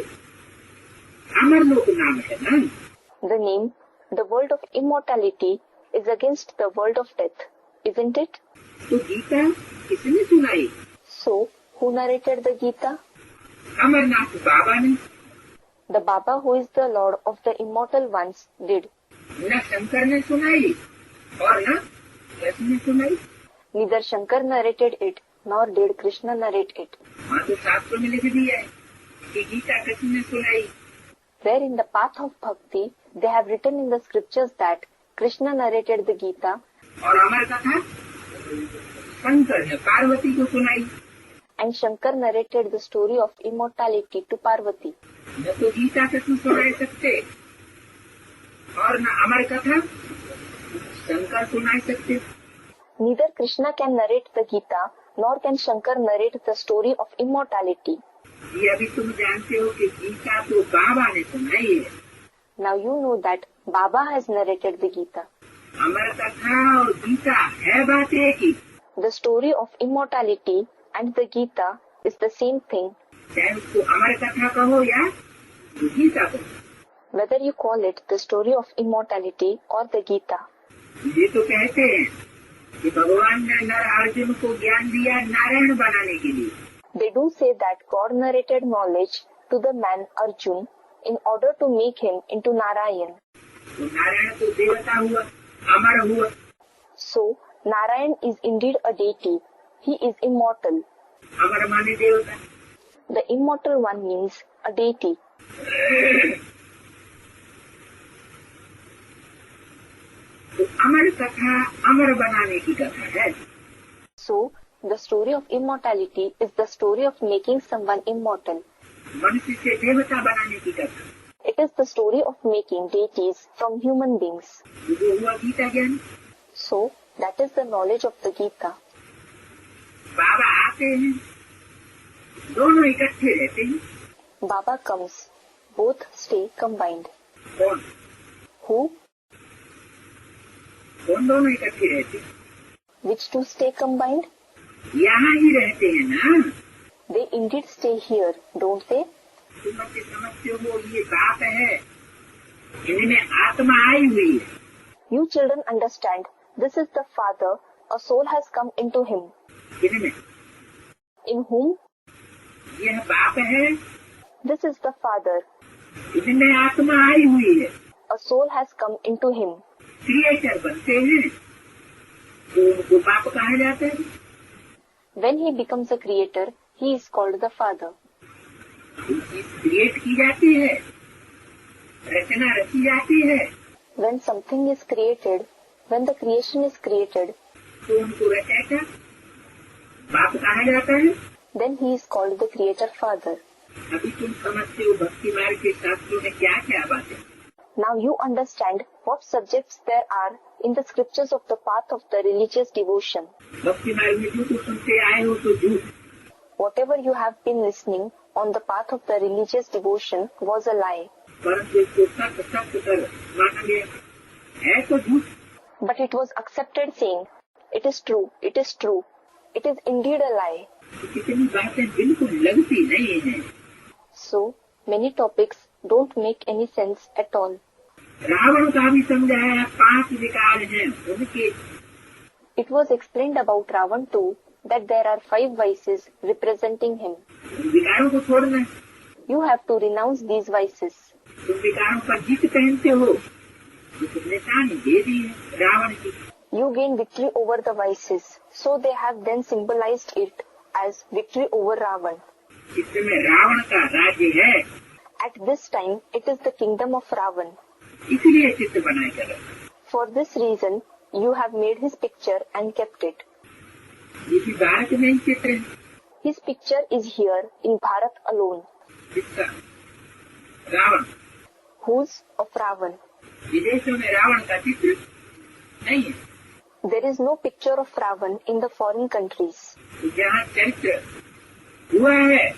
अमर लोक नाम है ना? The name, the world of immortality, is against the world of death, isn't it? तो गीता किसने सुनाई? So, who narrated the Gita? Amarnath बाबा ने। The Baba, who is the Lord of the immortal ones, did. न शंकर ने सुनाई और न कृष्ण ने सुनाई। Neither Shankar narrated it, nor did Krishna narrate it. हाँ तो शास्त्रों में लिख दिया है कि गीता कृष्ण ने सुनाई। Where in the path of bhakti, they have written in the scriptures that Krishna narrated the Gita और अमर कथा शंकर ने पार्वती को सुनाई। And Shankar narrated the story of immortality to Parvati. न तो गीता से तू सुना सकते और न अमर कथा शंकर सुना सकते। Neither Krishna can narrate the Gita, nor can Shankar narrate the story of immortality. ये अभी तुम जानते हो कि गीता तो बाबा ने सुनाई है। Now you know that Baba has narrated the Gita. अमर कथा और गीता है बात एक ही। The story of immortality and the Gita is the same thing. चाहे उसको अमर कथा कहो या गीता कहो। Whether you call it the story of immortality or the Gita. ये तो कहते हैं कि भगवान ने नर अर्जुन को ज्ञान दिया नारायण बनाने के लिए। They do say that God narrated knowledge to the man Arjun in order to make him into Narayan. तो नारायण तो देवता हुआ, अमर हुआ। So Narayan is indeed a deity. He is immortal. अमर माने देवता। The immortal one means a deity. तो अमर कथा अमर बनाने की कथा है। So the story of immortality is the story of making someone immortal. मनुष्य से देवता बनाने की कथा। It is the story of making deities from human beings. जो हुआ गीता ज्ञान। So that is the knowledge of the Gita. बाबा आते हैं, दोनों इकट्ठे रहते हैं। Baba comes, both stay combined. कौन? Who? कौन दोनों इकट्ठे रहते हैं? Which two stay combined? यहाँ ही रहते हैं ना। They indeed stay here, don't they? तुम अपने समझते हो ये बात है, इनमें आत्मा आई हुई है। You children understand, this is the Father, a soul has come into him. इनमें In whom? यह बाप है, This is the Father, इनमें आत्मा आई हुई है। a soul has come into him. Creator बनते हैं तो उनको बाप कहा जाता है। When he becomes a creator, he is called the Father. Create की जाती है, रचना रची जाती है। When something is created, when the creation is created, तो उनको रचयिता बाप कहा जाता है। then he is called the Creator Father. अभी तुम समझते हो भक्ति मार्ग के शास्त्रों में क्या क्या बातें। Now you understand what subjects there are in the scriptures of the path of the religious devotion. भक्ति मार्ग में जो कुछ सुनते आए हो तो झूठ। Whatever you have been listening on the path of the religious devotion was a lie. परंतु इसको सत्य सत्य कर माना गया है तो झूठ। But it was accepted saying, it is true, it is true, it is indeed a lie. कितनी बातें बिल्कुल लगती नहीं है। So many topics don't make any sense at all. Ravan का भी समझाया 5 विकार हैं उनके। It was explained about Ravan too that there are 5 vices representing him. विकारों को छोड़ना। You have to renounce these vices. तुम विकारों पर जीत पहनते हो तो तुमने निशानी दे दी है रावण की। You gain victory over the vices, so they have then symbolized it as victory over Ravan. इस समय रावण का राज्य है। At this time, it is the kingdom of Ravan. इसलिए चित्र बनाए कर रखा। For this reason, you have made his picture and kept it. ये भी भारत में ही चित्र है। His picture is here in Bharat alone. इसका रावण। Whose of Ravan? विदेशों में रावण का चित्र नहीं है। There is no picture of Ravan in the foreign countries. तो जहाँ चरित्र हुआ है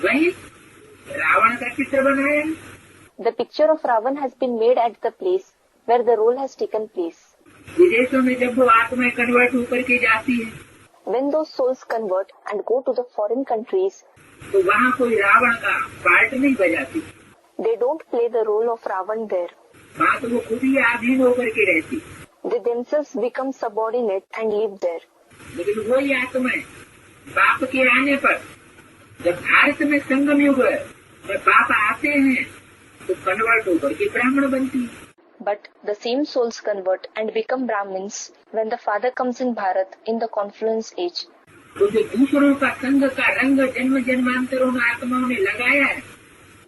वहीं रावण का चित्र बनाया। The picture of Ravan has been made at the place where the role has taken place. विदेशों में जब वो आत्मा कन्वर्ट होकर के जाती है When those souls convert and go to the foreign countries, तो वहाँ कोई रावण का पार्ट नहीं बजाती। they don't play the role of Ravan there. वहाँ तो वो खुद ही अधीन होकर के रहती। They themselves become subordinate and live there. लेकिन वही आत्मा बाप के आने पर जब भारत में संगम युग है, जब बाप आते हैं तो कन्वर्ट होकर के ब्राह्मण बनती है। But the same souls convert and become Brahmins when the Father comes in Bharat in the confluence age. तो जो दूसरों का संग का रंग जन्म जन्मांतरों में आत्माओं ने लगाया है,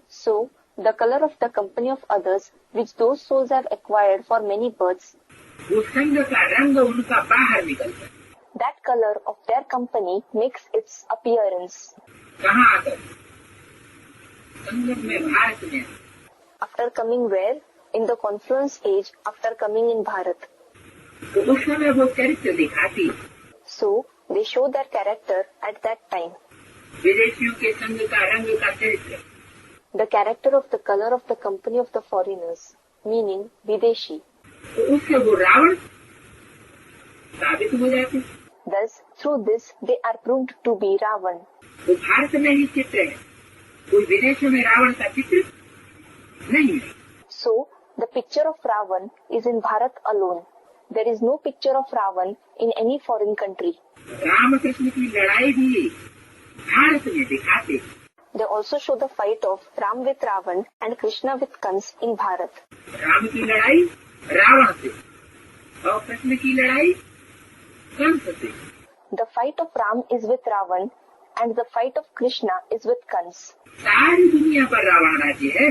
So, the color of the company of others, which those souls have acquired for many births, वो संग का रंग उनका बाहर निकलता है। That color of their company makes its appearance. कहाँ आकर? संगम में, भारत में. After coming where? In the confluence age, after coming in Bharat. तो उस समय वो चरित्र दिखाती. So, they show their character at that time. विदेशियों के संग का, रंग का चरित्र. The character of the color of the company of the foreigners, meaning Videshi. तो उससे वो रावण साबित हो जाते. Thus, through this, they are proved to be Ravan. वो भारत में ही चित्र है, कोई विदेशों में रावण का चित्र नहीं है. So, the picture of Ravan is in Bharat alone. There is no picture of Ravan in any foreign country. Ram Krishna की लड़ाई भी भारत में दिखाते. They also show the fight of Ram with Ravan and Krishna with Kans in Bharat. Ram की लड़ाई रावण से और कृष्ण की लड़ाई कंस से. The fight of Ram is with Ravan and the fight of Krishna is with Kans. सारी दुनिया पर रावण राज्य है.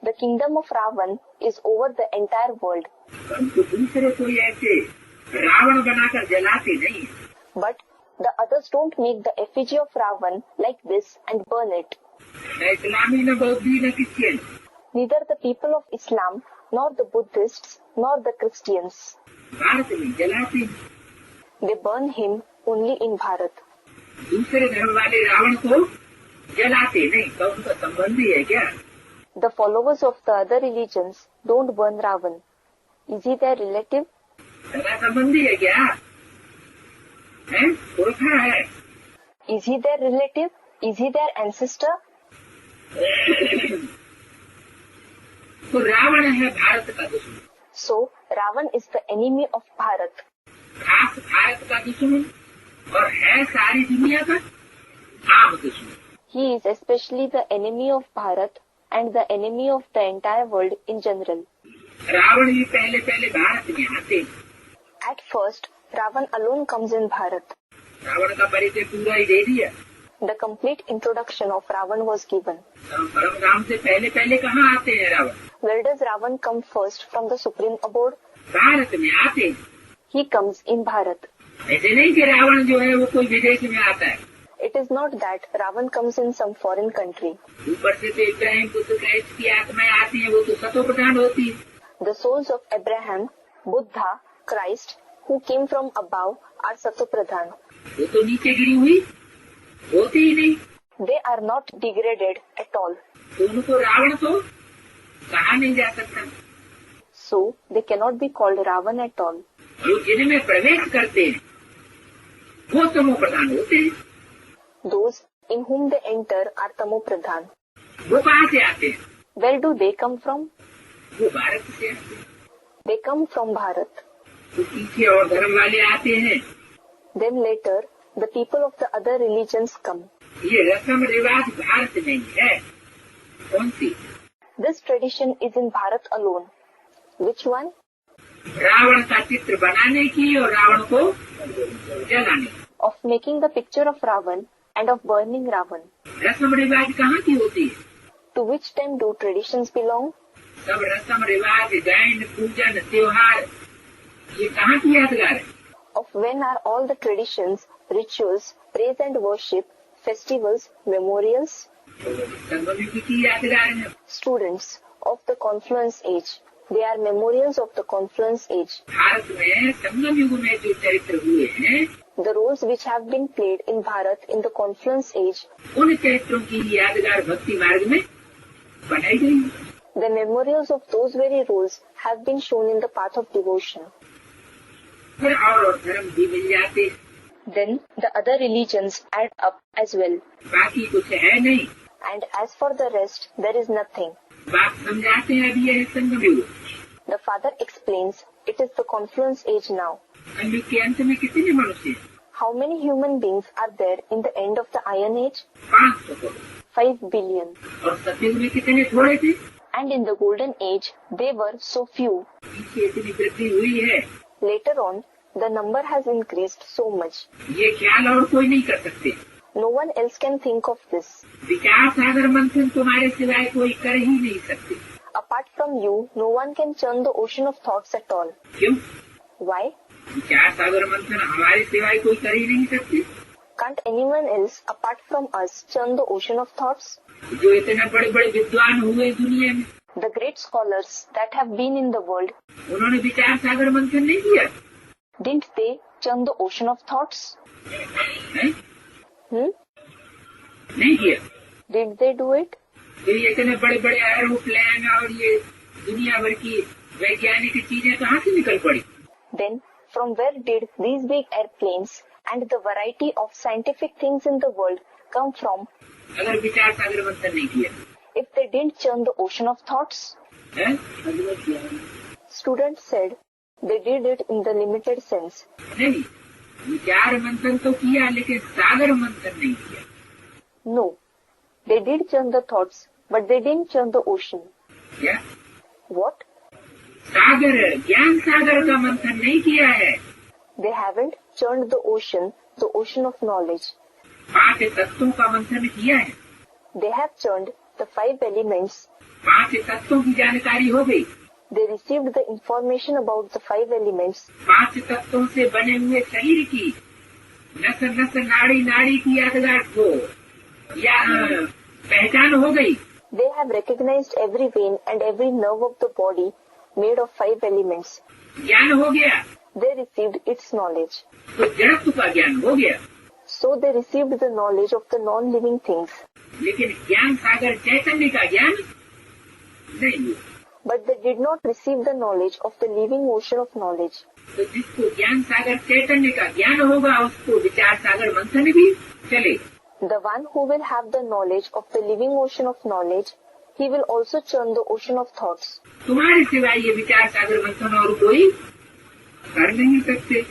The kingdom of Ravan is over the entire world. परंतु दूसरे कोई ऐसे रावण बनाकर जलाते नहीं. But the others don't make the effigy of Ravan like this and burn it. न इस्लामी, न बौद्धी, न Christian. Neither the people of Islam, nor the Buddhists, nor the Christians. Bharat में जलाते. They burn him only in Bharat. दूसरे धर्म वाले रावण को जलाते नहीं. तो उनका संबंधी है क्या? The followers of the other religions don't burn Ravan. Is he their relative? सगा संबंधी है क्या? है? पुरखा है. Is he their relative? Is he their ancestor? तो रावण है भारत का दुश्मन. So, Ravan is the enemy of Bharat. खास भारत का दुश्मन और है सारी दुनिया का आम दुश्मन. He is especially the enemy of Bharat and the enemy of the entire world in general. Ravan ही पहले पहले भारत में आते. At first, Ravan alone comes in Bharat. Ravan का परिचय पूरा ही दे दिया. The complete introduction of Ravan was given. परमधाम से पहले पहले कहाँ आते हैं Ravan? Where does Ravan come first from the Supreme Abode? Bharat में आते. He comes in Bharat. ऐसे नहीं कि रावण जो है वो कोई विदेश में आता है. It is not that Ravan comes in some foreign country. ऊपर से तो इब्राहिम पुत्र क्राइस्ट की आत्माएं आती हैं, वो तो सतो प्रधान होती है. The souls of Abraham, Buddha, Christ, who came from above, are Satopradhan. वो तो नीचे गिरी हुई होती ही नहीं. They are not degraded at all. तो उनको रावण तो कहा नहीं जा सकता. So, they cannot be called Ravan at all. जो जिनमें प्रवेश करते हैं वो तमो प्रधान होते हैं. Those in whom they enter are Tamopradhan. वो कहाँ से आते हैं? Where do they come from? वो भारत से आते हैं. They come from Bharat. तो पीछे और धर्म वाले आते हैं. Then later, the people of the other religions come. ये रस्म रिवाज भारत में ही है. कौन सी? This tradition is in Bharat alone. Which one? Ravan का चित्र बनाने की और रावण को जलाने. Of making the picture of Ravan and of burning Ravan. रस्म रिवाज कहाँ की होती है? To which time do traditions belong? सब रस्म रिवाज, गायन, पूजन, त्योहार, ये कहाँ की यादगार है? Of when are all the traditions, rituals, praise and worship, festivals, memorials? संगम युग की यादगार है. Students of the confluence age. They are memorials of the confluence age. Bharat में संगम युग में जो चरित्र हुए हैं, The roles which have been played in Bharat in the confluence age, उन चरित्रों की यादगार भक्ति मार्ग में बनाई गई. the memorials of those very roles have been shown in the path of devotion. फिर और धर्म भी मिल जाते. Then the other religions add up as well. बाकी कुछ है नहीं. And as for the rest, there is nothing. बात समझाते हैं. अभी यह संगम युग. The father explains, it is the confluence age now. कलयुग के अंत में कितने मनुष्य हैं? How many human beings are there in the end of the Iron Age? 500 crore. 5 billion. और सतयुग में कितने थोड़े थे? And in the golden age, they were so few. पीछे इतनी वृद्धि हुई है. Later on, the number has increased so much. ये ख्याल और कोई नहीं कर सकते. No one else can think of this. विचार सागर मंथन तुम्हारे सिवाय कोई कर ही नहीं सकते. Apart from you, no one can churn the ocean of thoughts at all. क्यों? Why? विचार सागर मंथन हमारे सिवाय कोई कर ही नहीं सकते। Can't anyone else apart from us churn the ocean of thoughts? जो इतने बड़े बड़े विद्वान हुए दुनिया में, The great scholars that have been in the world, उन्होंने विचार सागर मंथन नहीं किया? didn't they churn the ocean of thoughts? है? नहीं किया। Did they do it? तो ये इतने बड़े बड़े एरोप्लेन और ये दुनिया भर की वैज्ञानिक चीजें कहाँ से निकल पड़ी? Then, from where did these big airplanes and the variety of scientific things in the world come from? अगर विचार सागर मंथन नहीं किया, If they didn't churn the ocean of thoughts? है? Student said, they did it in the limited sense. नहीं, विचार मंथन तो किया लेकिन सागर मंथन नहीं किया। No, they did churn the thoughts, but they didn't churn the ocean. क्या? What? सागर, ज्ञान सागर का मंथन नहीं किया है। They haven't churned the ocean of knowledge. 5 तत्वों का मंथन किया है। They have churned the 5 elements. 5 तत्वों की जानकारी हो गई। They received the information about the 5 elements. 5 तत्वों से बने हुए शरीर की नस नस नाड़ी नाड़ी की यादगार को या पहचान हो गई। They have recognized every vein and every nerve of the body made of 5 elements. ज्ञान हो गया, They received its knowledge. तो जड़त्व का ज्ञान हो गया। So they received the knowledge of the non-living things. लेकिन ज्ञान सागर चैतन्य का ज्ञान नहीं हुआ। But they did not receive the knowledge of the living ocean of knowledge. तो जिसको ज्ञान सागर चैतन्य का ज्ञान होगा उसको विचार सागर मंथन भी चले। The one who will have the knowledge of the living ocean of knowledge, he will also churn the ocean of thoughts. तुम्हारे सिवाय ये विचार सागर मंथन और कोई कर नहीं सकते।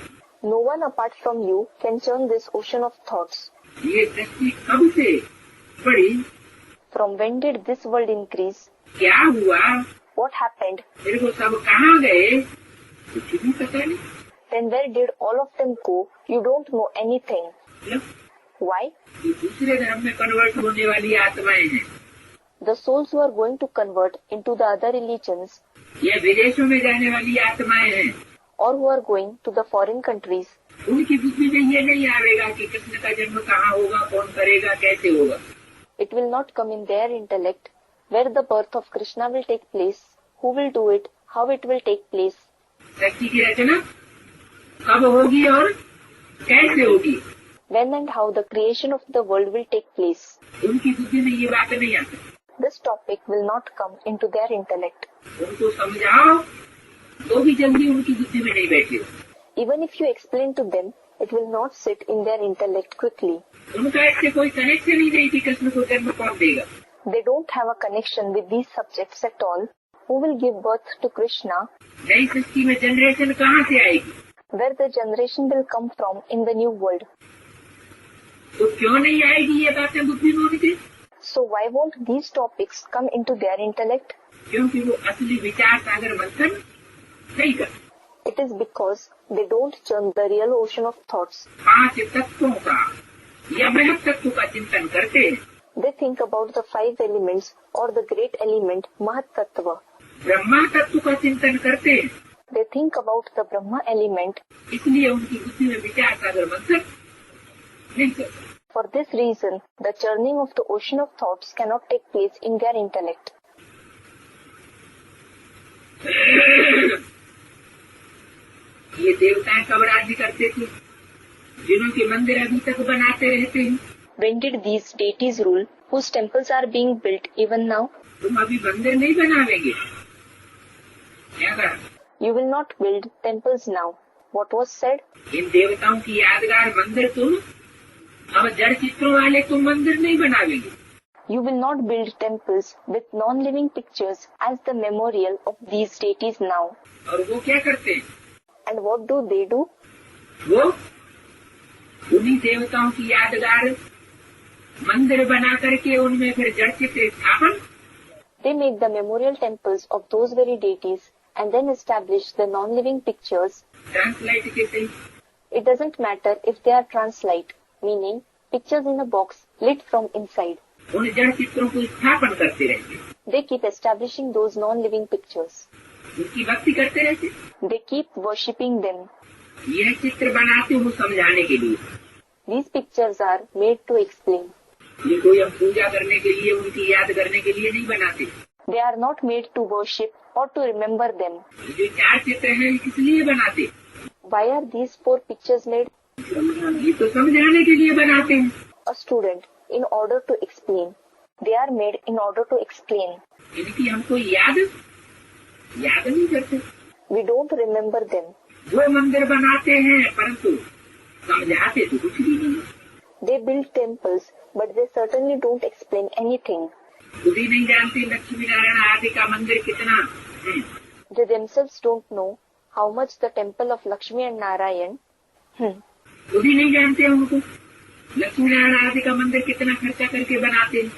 No one apart from you can churn this ocean of thoughts. ये सृष्टि कब से बढ़ी? From when did this world increase? क्या हुआ? What happened? मेरे को सब कहाँ गए? कुछ भी पता नहीं। Then where did all of them go? You don't know anything. Why? ये दूसरे धर्म में कन्वर्ट होने वाली आत्माएं हैं। The souls who are going to convert into the other religions, ये विदेशों में जाने वाली आत्माएं हैं। or who are going to the foreign countries, उनकी बुद्धि में ये नहीं आवेगा कि कृष्ण का जन्म कहाँ होगा, कौन करेगा, कैसे होगा। it will not come in their intellect where the birth of Krishna will take place, who will do it, how it will take place, सृष्टि की रचना कब होगी और कैसे होगी, when and how the creation of the world will take place. उनकी बुद्धि में ये बात नहीं आती। This topic will not come into their intellect. उनको समझाओ तो भी जल्दी उनकी बुद्धि में नहीं बैठेगा। Even if you explain to them, it will not sit in their intellect quickly. उनका इससे कोई कनेक्शन ही नहीं कि कृष्ण को जन्म कौन देगा। They don't have a connection with these subjects at all. Who will give birth to Krishna? नई सृष्टि में जनरेशन कहाँ से आएगी? Where the generation will come from in the new world. तो क्यों नहीं आएगी ये बातें बुद्धि में उनके? So why won't these topics come into their intellect? क्योंकि वो असली विचार सागर मंथन नहीं करते। It is because they don't churn the real ocean of thoughts. 5 तत्वों का या बृहत तत्व का चिंतन करते हैं। They think about the 5 elements or the great element Mahat Tattva. Brahma तत्व का चिंतन करते हैं। They think about the Brahma element. इसलिए उनकी बुद्धि में विचार सागर मंथन नहीं करते। For this reason, the churning of the ocean of thoughts cannot take place in their intellect. ये देवताएं कब राज्य करते थे? जिन्हों के मंदिर अभी तक बनाते रहते हैं। When did these deities rule, whose temples are being built even now? तुम अभी मंदिर नहीं बनावेंगे। क्या कहा? You will not build temples now. What was said? इन देवताओं की यादगार मंदिर तुम अब जड़ चित्रों वाले तुम मंदिर नहीं बनावेंगे। You will not build temples with non-living pictures as the memorial of these deities now. और वो क्या करते हैं? And what do they do? वो उन्हीं देवताओं की यादगार मंदिर बना करके उनमें फिर जड़ चित्र स्थापन। They make the memorial temples of those very deities and then establish the non-living pictures. Translate के सही। It doesn't matter if they are translate, meaning pictures in a box lit from inside. उन जड़ चित्रों को स्थापन करते रहते। They keep establishing those non-living pictures. उनकी भक्ति करते रहते। They keep worshipping them. यह चित्र बनाते हूँ समझाने के लिए। These pictures are made to explain. ये कोई हम पूजा करने के लिए, उनकी याद करने के लिए नहीं बनाते। They are not made to worship or to remember them. जो 4 चित्र हैं किस लिए बनाते? Why are these 4 pictures made? ये तो समझाने के लिए बनाते हैं। A student, in order to explain. They are made in order to explain. इनकी हमको याद नहीं करते। We don't remember them. वो मंदिर बनाते हैं परंतु समझाते तो कुछ भी नहीं। They build temples, but they certainly don't explain anything. खुद ही नहीं जानते लक्ष्मी नारायण आदि का मंदिर कितना। They themselves don't know how much the temple of Lakshmi and Narayan. खुद ही नहीं जानते उनको लक्ष्मी नारायण आदि का मंदिर कितना खर्चा करके बनाते हैं।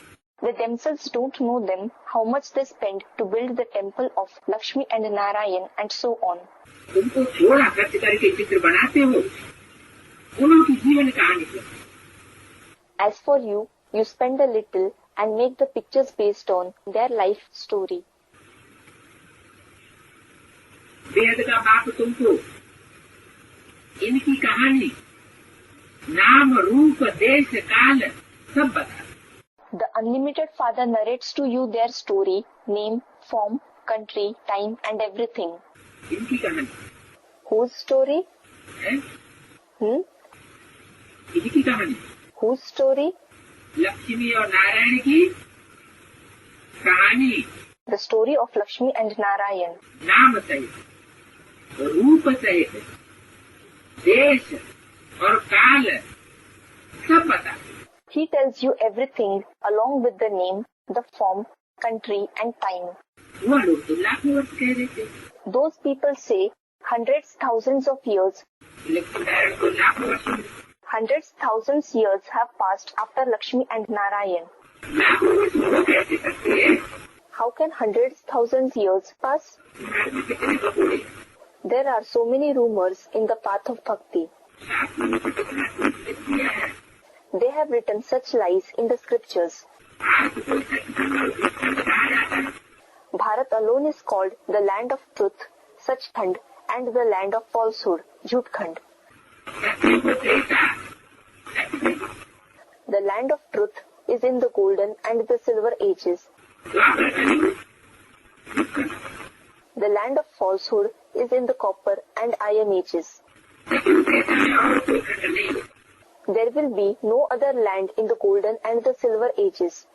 They themselves don't know them how much they spend to build the temple of Lakshmi and Narayan and so on. तुमको थोड़ा खर्च करके चित्र बनाते हो उनकी जीवन कहानी से। As for you, you spend a little and make the pictures based on their life story. वेद का बाप तुमको इनकी कहानी नाम रूप देश काल सब बता। The Unlimited Father narrates to you their story, name, form, country, time and everything. इनकी कहानी। Whose story? है? इनकी कहानी। Whose story? लक्ष्मी और नारायण की कहानी। The story of Lakshmi and Narayan. नाम सहित, रूप सहित, देश और काल सब बता। He tells you everything along with the name, the form, country and time. वो लोग तो लाखों वर्ष कह देते। Those people say hundreds, thousands of years. Lakshmi Narayan को लाखों वर्ष। Hundreds, thousands years have passed after Lakshmi and Narayan. लाखों वर्ष वो कैसे सकते हैं? How can hundreds, thousands years pass? There are so many rumors in the path of bhakti. They have written such lies in the scriptures. Bharat alone is called the land of truth, Sachkhand, and the land of falsehood, Jhutkhand. The land of truth is in the golden and the silver ages. The land of falsehood is in the copper and iron ages. There will be no other land in the golden and the silver ages.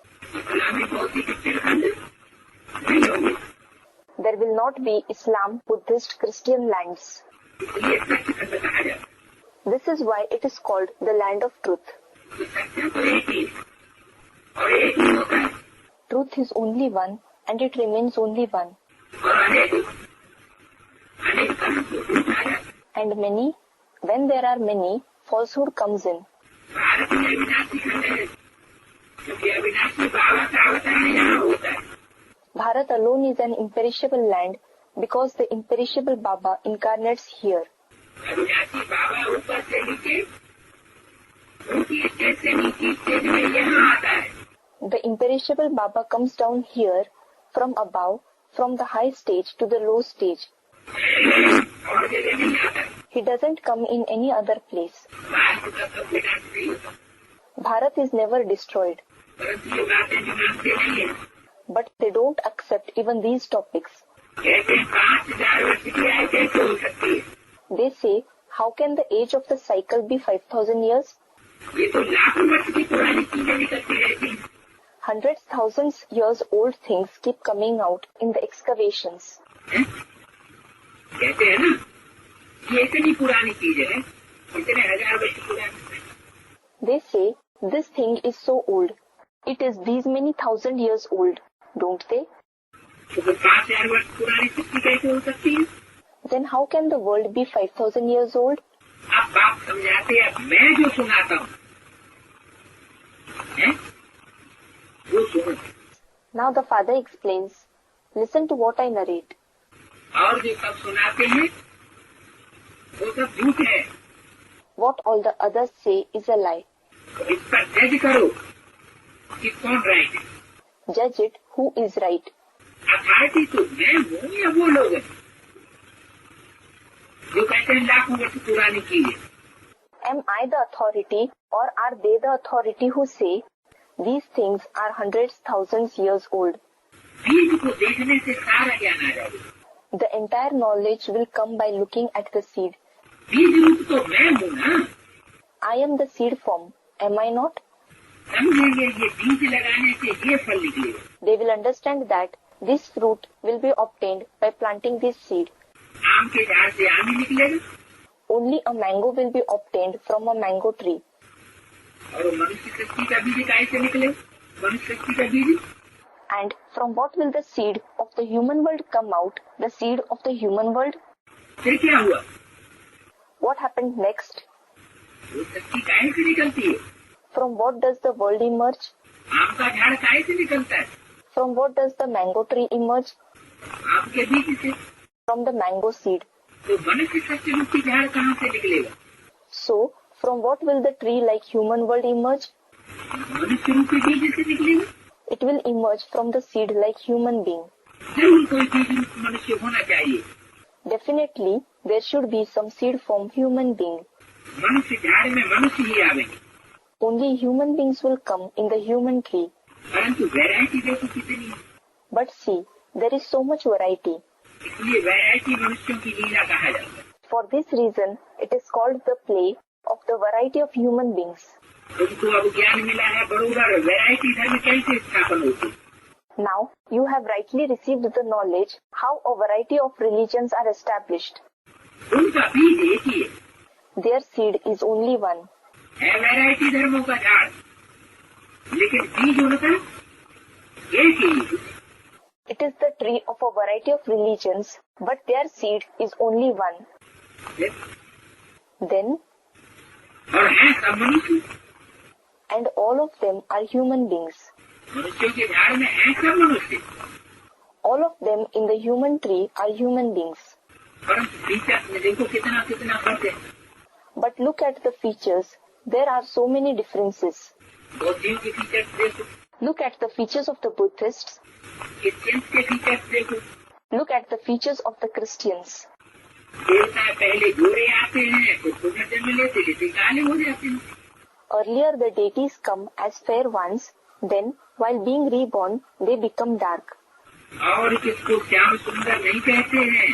There will not be Islam, Buddhist, Christian lands. This is why it is called the land of truth. Truth is only one and it remains only one. And many, when there are many, falsehood comes in. Bharat alone is an imperishable land because the imperishable Baba incarnates here. The imperishable Baba comes down here from above, from the high stage to the low stage. He doesn't come in any other place. Bharat is never destroyed. But they don't accept even these topics. They say, how can the age of the cycle be 5,000 years? Hundreds, thousands years old things keep coming out in the excavations. They say, this thing is so old. It is these many thousand years old, don't they? Then how can the world be 5,000 years old? Now the father explains, listen to what I narrate. What all the others say is a lie. Judge it, who is right. जो कहते हैं लाखों वर्ष पुरानी चीज है। Am I the authority or are they the authority who say these things are hundreds, thousands years old? बीज को देखने से सारा ज्ञान आ जाएगा। The entire knowledge will come by looking at the seed. बीज रूप तो मैं हूँ ना। I am the seed form, am I not? समझेंगे ये बीज लगाने से ये फल निकलेगा। They will understand that this fruit will be obtained by planting this seed. आम के झाड़ से आम ही निकलेगा। Only a mango will be obtained from a mango tree. और मनुष्य सृष्टि का बीज कैसे निकले? मनुष्य सृष्टि का बीज। And from what will the seed of the human world come out? The seed of the human world? फिर क्या हुआ? What happened next? वो सृष्टि कैसे निकलती है? From what does the world emerge? आम का झाड़ कैसे निकलता है? From what does the mango tree emerge? आम के बीज से। From the mango seed. तो मनुष्य सृष्टि रूपी झाड़ कहाँ से निकलेगा? So, from what will the tree like human world emerge? मनुष्य रूपी बीज से निकलेगा। It will emerge from the seed like human being. जरूर कोई बीज रूप मनुष्य होना चाहिए। Definitely, there should be some seed form human being. मनुष्य झाड़ में मनुष्य ही आवेंगे। Only human beings will come in the human tree. परंतु वैरायटी देखो कितनी है। But see, there is so much variety. इसलिए वैरायटी मनुष्यों की लीला कहा जाता है। For this reason, it is called the play of the variety of human beings. तुमको अब ज्ञान मिला है बरोबर वैरायटी धर्म कैसे स्थापन होती है। Now, you have rightly received the knowledge how a variety of religions are established. उनका बीज एक ही है। Their seed is only one. है वैरायटी धर्मों का झाड़, लेकिन बीज उनका एक ही है। It is the tree of a variety of religions, but their seed is only one. Then, और है सब मनुष्य। and all of them are human beings. मनुष्यों के झाड़ में है सब मनुष्य। All of them in the human tree are human beings. परंतु फीचर्स में देखो कितना कितना फर्क है। But look at the features. There are so many differences. बौद्धियों के फीचर्स देखो। Look at the features of the Buddhists. Christians के फीचर्स देखो। Look at the features of the Christians. देवता पहले गोरे आते हैं, फिर पुनर्जन्म लेते लेते काले हो जाते हैं। Earlier the deities come as fair ones, then while being reborn they become dark. और किसको श्याम सुंदर नहीं कहते हैं।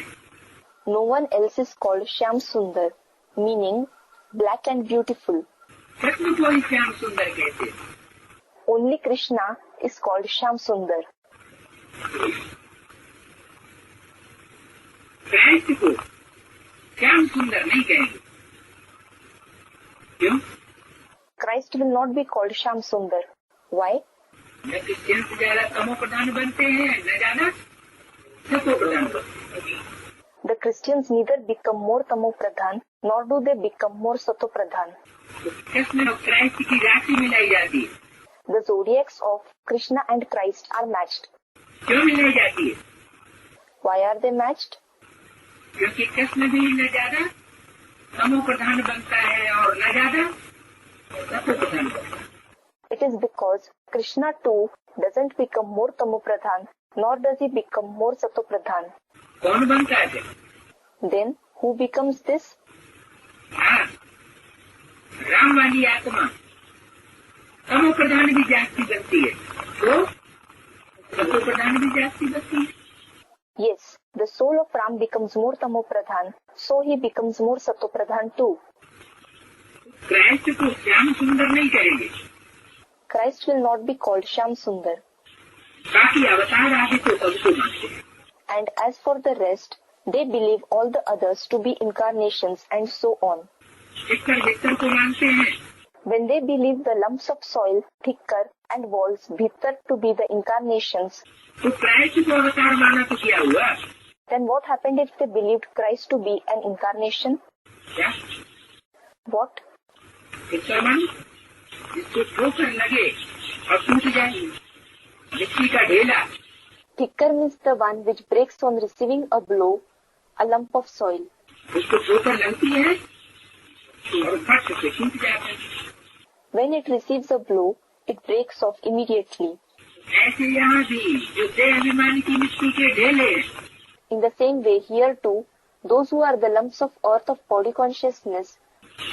No one else is called Shyam Sundar, meaning black and beautiful. Krishna को ही श्याम सुंदर कहते हैं। Only Krishna is called Shyam Sundar. Christ को श्याम सुंदर नहीं कहेंगे। क्यों? Christ will not be called Shyam Sundar. Why? न क्रिश्चियन से ज्यादा तमो प्रधान बनते हैं, न ज्यादा सतो प्रधान बनते हैं। The Christians neither become more Tamo Pradhan nor do they become more Sato Pradhan. तो कृष्ण और क्राइस्ट की राशि मिलाई जाती है। The zodiacs of Krishna and Christ are matched. क्यों मिलाई जाती है? Why are they matched? क्योंकि कृष्ण भी न ज्यादा तमो प्रधान बनता है और न ज्यादा सतो प्रधान बनता है। It is because Krishna too doesn't become more Tamo Pradhan nor does he become more Sato Pradhan. कौन बनता है? Then who becomes this? हाँ, राम वाली आत्मा तमो प्रधान भी जास्ती बनती है, तो सतो प्रधान भी जास्ती बनती है। Yes, the soul of Ram becomes more Tamo Pradhan, so he becomes more Sato Pradhan too. Christ को श्याम सुंदर नहीं करेंगे। Christ will not be called Shyam Sundar. बाकी अवतार आदि को सबको मानते हैं। And as for the rest, they believe all the others to be incarnations and so on. टिक्कर विक्कर को मानते हैं। When they believe the lumps of soil, thicker and walls bhittar to be the incarnations, तो Christ को अवतार माना तो क्या हुआ? then what happened if they believed Christ to be an incarnation? क्या? What? टिक्कर मानो जिसको ठोकर लगे और टूट जाए, मिट्टी का ढेला। Thicker means the one which breaks on receiving a blow, a lump of soil. उसको ठोकर लगती है और फट से टूट जाता है। When it receives a blow, it breaks off immediately. ऐसे यहाँ भी जो देह अभिमान की मिट्टी के ढेले हैं, In the same way, here too, those who are the lumps of earth of body consciousness,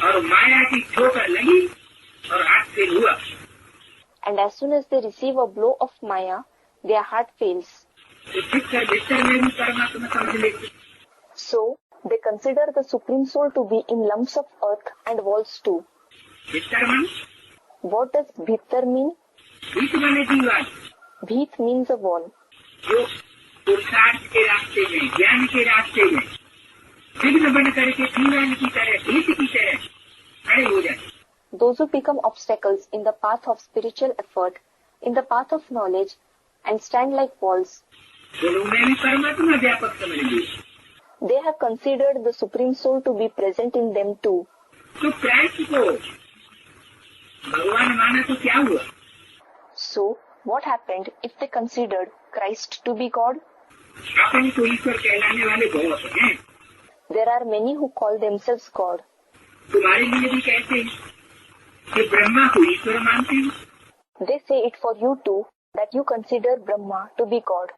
और माया की ठोकर लगी और हाथ फेल हुआ, and as soon as they receive a blow of Maya, their heart fails. तो भीतर भीतर में भी परमात्मा समझ लेते। So, they consider the Supreme Soul to be in lumps of earth and walls too. भीतर मन, What does Bhitar mean? भीत माने दीवार, Bhit means a wall. जो पुरुषार्थ के रास्ते में, ज्ञान के रास्ते में विघ्न बन करके दीवान की तरह, भीत की तरह खड़े हो जाए। Those who become obstacles in the path of spiritual effort, in the path of knowledge, and stand like walls, दोनों में भी परमात्मा व्यापक समझ लिए। they have considered the Supreme Soul to be present in them too. तो Christ को भगवान माना तो क्या हुआ? So, what happened if they considered Christ to be God? अपने को ईश्वर कहलाने वाले बहुत हैं। There are many who call themselves God. तुम्हारे लिए भी कहते हैं कि ब्रह्मा को ईश्वर मानते हैं। They say it for you too, that you consider Brahma to be God.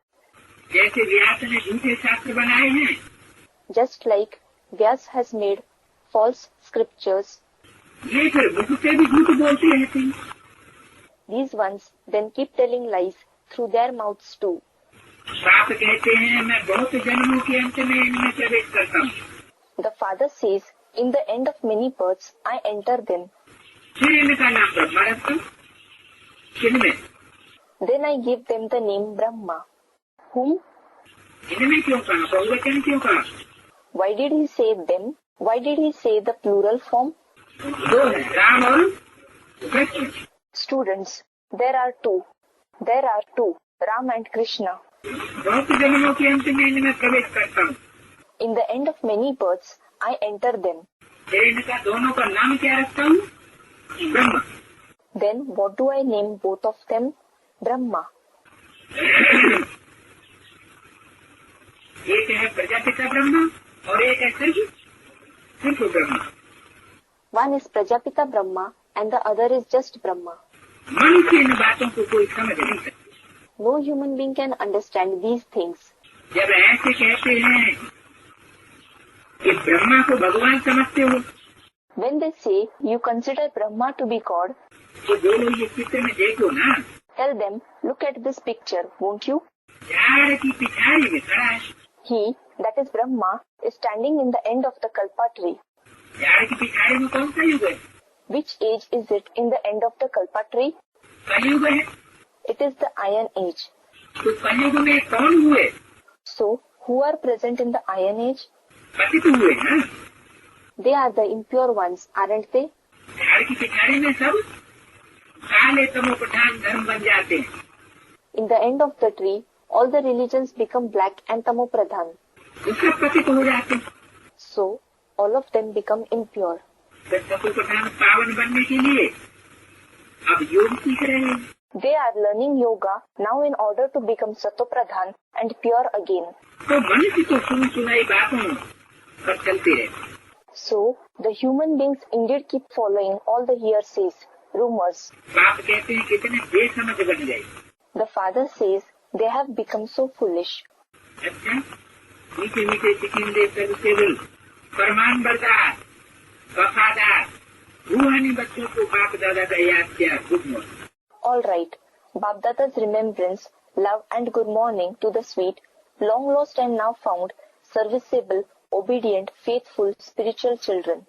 जैसे व्यास ने झूठे शास्त्र बनाए हैं, Just like Vyas has made false scriptures, ये फिर मुख से भी झूठ बोलते रहते हैं। these ones then keep telling lies through their mouths too. बाप कहते हैं मैं बहुत जन्मों के अंत में इनमें प्रवेश करता हूँ। The Father says, in the end of many births, I enter them. फिर इनका नाम ब्रह्मा रखता हूँ। किनमें? Then I give them the name Brahma. Whom? इनमें क्यों कहा? बहुवचन क्यों कहा? Why did he say them? Why did he say the plural form? दो है, राम और Krishna. Students, there are two. There are two, Ram and Krishna. बहुत जन्मों के अंत में इनमें प्रवेश करता हूँ। In the end of many births, I enter them. फिर इनका दोनों का नाम क्या रखता हूँ? Brahma. Then what do I name both of them? Brahma. एक है प्रजापिता ब्रह्मा और एक है सिर्फ Brahma. One is Prajapita Brahma and the other is just Brahma. मनुष्य इन बातों को कोई समझ नहीं सकता। No human being can understand these things. जब ऐसे कहते हैं कि ब्रह्मा को भगवान समझते हो, When they say you consider Brahma to be God, तो बोलो ये चित्र में देखो ना, tell them, look at this picture, won't you? झाड़ की पिछाड़ी में खड़ा है। He, that is Brahma, is standing in the end of the Kalpa tree. झाड़ की पिछाड़ी में कौन सा युग है? Which age is it in the end of the Kalpa tree? कलयुग है। It is the Iron Age. तो कलयुग में कौन हुए? So, who are present in the Iron Age? पतित हुए ना। They are the impure ones, aren't they? झाड़ की पिछाड़ी में सब काले तमो प्रधान धर्म बन जाते हैं। In the end of the tree, all the religions become black and tamopradhan. वो सब पतित हो जाते हैं। So, all of them become impure. तो तमो प्रधान पावन बनने के लिए अब योग सीख रहे हैं। They are learning yoga now in order to become satopradhan and pure again. तो मनुष्य तो सुनाई बातों पर चलते रहते। So, the human beings indeed keep following all the hearsays, rumors. बाप कहते हैं कितने बेसमझ बन गए। The Father says they have become so foolish. अच्छा, मीठे मीठे सिकिंदे सर्विसेबल, फरमान बरदार, वफादार, रूहानी बच्चों को बाप दादा का याद किया। Good morning. All right, Bap Dada's remembrance, love and good morning to the sweet, long lost and now found, serviceable, obedient, faithful, spiritual children.